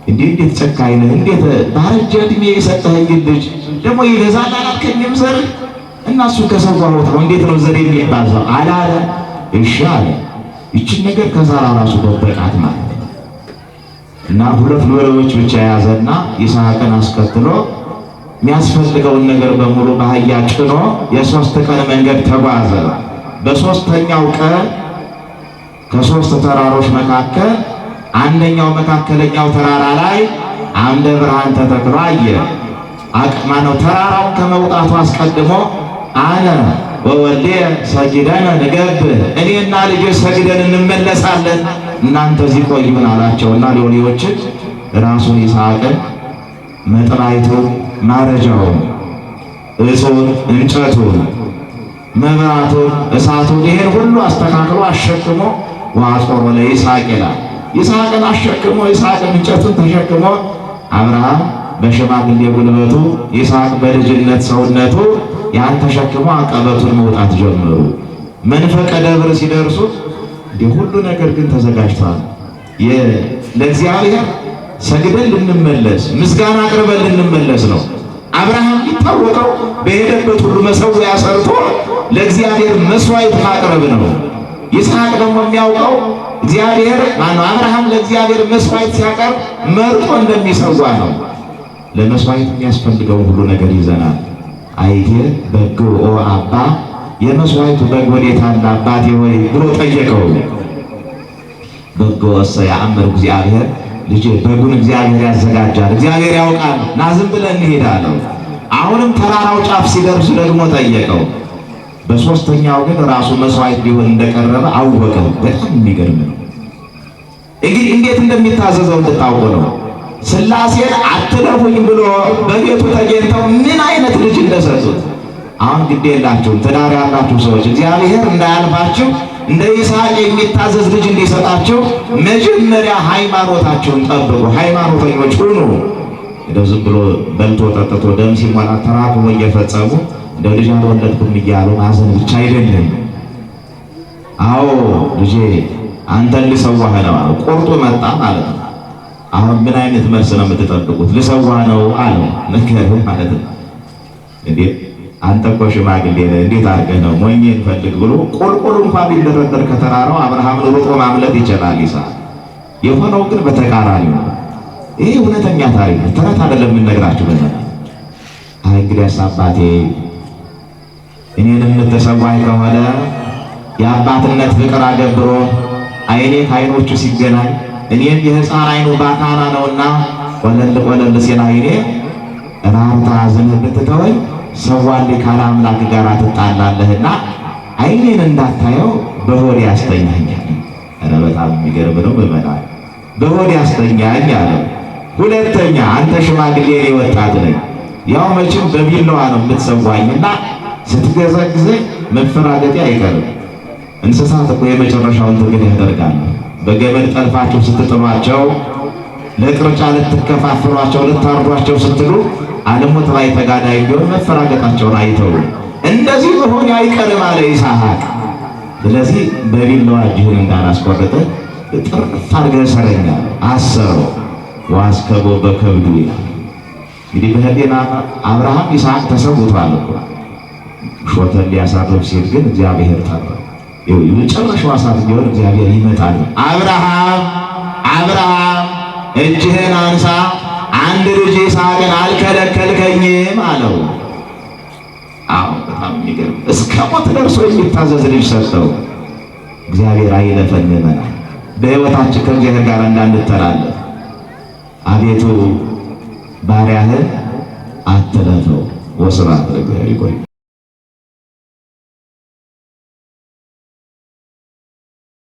እንዴት ጨካኝ ነህ? እንዴት ባረጀ ዕድሜ የሰጠኸኝ ልጅ ደግሞ ይገዛል አላልከኝም? ዘር እና እሱን ከሰዋሁት ነው እንዴት ነው ዘር የሚባል ሰው አላለ? እሺ አለ። ይችን ነገር ከዛራ ራሱ ደበቃት ማለት ነው። እና 2 ሎሌዎች ብቻ የያዘና ይስሐቅን አስከትሎ የሚያስፈልገውን ነገር በሙሉ በአህያ ጭኖ የ3 ቀን መንገድ ተጓዘ። በ3ኛው ቀን ከ3 ተራሮች መካከል አንደኛው መካከለኛው ተራራ ላይ አምደ ብርሃን ተተክሎ አየ። ማነው ተራራውን ከመውጣቱ አስቀድሞ አነ ወወልዴ ሰግደን ንገብር፣ እኔና ልጄ ሰግደን እንመለሳለን፣ እናንተ እዚህ ቆዩን አላቸውና ሎሌዎችን ራሱን ይስሐቅን መጥራይቱን፣ ማረጃውን፣ እጹን፣ እንጨቱን፣ መብራቱን፣ እሳቱን ይሄን ሁሉ አስተካክሎ አሸክሞ ወአጾሮ ለይስሐቅ ይላል። ይስሐቅን አሸክሞ ይስሐቅን እንጨቱን ተሸክሞ አብርሃም በሽማግሌ ጉልበቱ ይስሐቅ በልጅነት ሰውነቱ ያን ተሸክሞ አቀበቱን መውጣት ጀመሩ። መንፈቀ ደብር ሲደርሱ ሁሉ ነገር ግን ተዘጋጅቷል። ለእግዚአብሔር ሰግደን ልንመለስ ምስጋና አቅርበን ልንመለስ ነው። አብርሃም የሚታወቀው በሄደበት ሁሉ መሠዊያ ሰርቶ ለእግዚአብሔር መስዋዕት ማቅረብ ነው። ይስሐቅ ደግሞ የሚያውቀው እግዚአብሔር ማነው አብርሃም ለእግዚአብሔር መስዋዕት ሲያቀርብ መርጦ እንደሚሰዋ ነው። ለመስዋዕት የሚያስፈልገውን ሁሉ ነገር ይዘናል። አይቴ በጎ ኦ አባ፣ የመስዋዕቱ በግ ወዴት አለ አባቴ ሆይ ብሎ ጠየቀው። በጎ እሰ ያአምር እግዚአብሔር፣ ልጄ በጉን እግዚአብሔር ያዘጋጃል፣ እግዚአብሔር ያውቃል፣ ና ዝም ብለን እንሄዳለን። አሁንም ተራራው ጫፍ ሲደርሱ ደግሞ ጠየቀው። በ3ኛው ግን ራሱ መስዋዕት ሊሆን እንደቀረበ አወቀ። በጣም የሚገርም ነው። እንግዲህ እንዴት እንደሚታዘዘው እንድታውቁ ነው። ሥላሴን አትለፉኝ ብሎ በቤቱ ተገኝተው ምን አይነት ልጅ እንደሰጡት። አሁን ግድ የላችሁም ትዳር ያላችሁ ሰዎች እግዚአብሔር እንዳያልፋችሁ እንደ ይስሐቅ የሚታዘዝ ልጅ እንዲሰጣችሁ መጀመሪያ ሃይማኖታችሁን ጠብቁ፣ ሃይማኖተኞች ሁኑ። እንደው ዝም ብሎ በልቶ ጠጥቶ ደም ሲሞላ ተራክቦ እየፈጸሙ እንደው ልጅ አልወለድኩም እያሉ ማዘን ብቻ አይደለም። አዎ ልጄ አንተን ልሰዋህ ነው አለ። ቆርጦ መጣ ማለት ነው። አሁን ምን አይነት መልስ ነው የምትጠብቁት? ልሰዋህ ነው አለ ነገር ማለት ነው። እንዴት አንተ እኮ ሽማግሌ ነህ፣ እንዴት አድርገህ ነው ሞኝን ፈልግ ብሎ ቁልቁል እንኳን ቢደረደር ከተራራው አብርሃምን ሩጦ ማምለጥ ይችላል ይስሐቅ። የሆነው ግን በተቃራኒ ነው። ይሄ እውነተኛ ታሪክ ነው፣ ተረት አይደለም የምንነግራችሁ። አይ እንግዲያስ አባቴ እኔን የምትሰዋኝ ከሆነ የአባትነት ፍቅር አገብሮ አይኔ ከአይኖቹ ሲገናኝ እኔም የሕፃን አይኑ ባካና ነውና ቆለል ቆለል ሲል አይኔ ራርታ አዝነህ ብትተወኝ ሰዋልኝ ካለ አምላክ ጋር ትጣላለህና አይኔን እንዳታየው በሆዴ ያስተኛኛል። ኧረ በጣም የሚገርም ነው። በመናል በሆዴ ያስተኛኝ አለ። ሁለተኛ አንተ ሽማግሌ እኔ ወጣት ነኝ፣ ያው መቼም በቢላዋ ነው የምትሰዋኝና ስትገዘግዘኝ መፈራገጤ አይቀርም። እንስሳት እኮ የመጨረሻውን ትግል ያደርጋሉ። በገመድ ጠልፋቸው ስትጥሏቸው፣ ለቅርጫ ልትከፋፍሏቸው፣ ልታርዷቸው ስትሉ ዓለሞት ላይ ተጋዳይ ቢሆን መፈራገጣቸውን አይተው እንደዚህ በሆነ አይቀርም አለ ይስሐቅ። ስለዚህ በቢላዋ እጅህን እንዳላስቆረጠ ጥርፍ አድርገህ ሰረኛ አሰረው። ወአስከቦ በከብዱ ይላል። እንግዲህ በህሊና አብርሃም ይስሐቅ ተሰውቷል እኮ ሾተል ሊያሳርፍ ሲል ግን እግዚአብሔር ጠራው። የመጨረሻው ሰዓት ቢሆን እግዚአብሔር ይመጣል። አብርሃም እጅህን አንሳ፣ አንድ ልጅ ይስሐቅን አልከለከልከኝም አለው። አሁን በጣም የሚገርም እስከ ሞት ደርሶ የሚታዘዝ ልጅ ሰጠው። እግዚአብሔር አይለፈንመን በሕይወታችን ከእግዚአብሔር ጋር እንዳንተላለፍ። አቤቱ ባሪያህን አትለፈው። ወስብሐት ለእግዚአብሔር።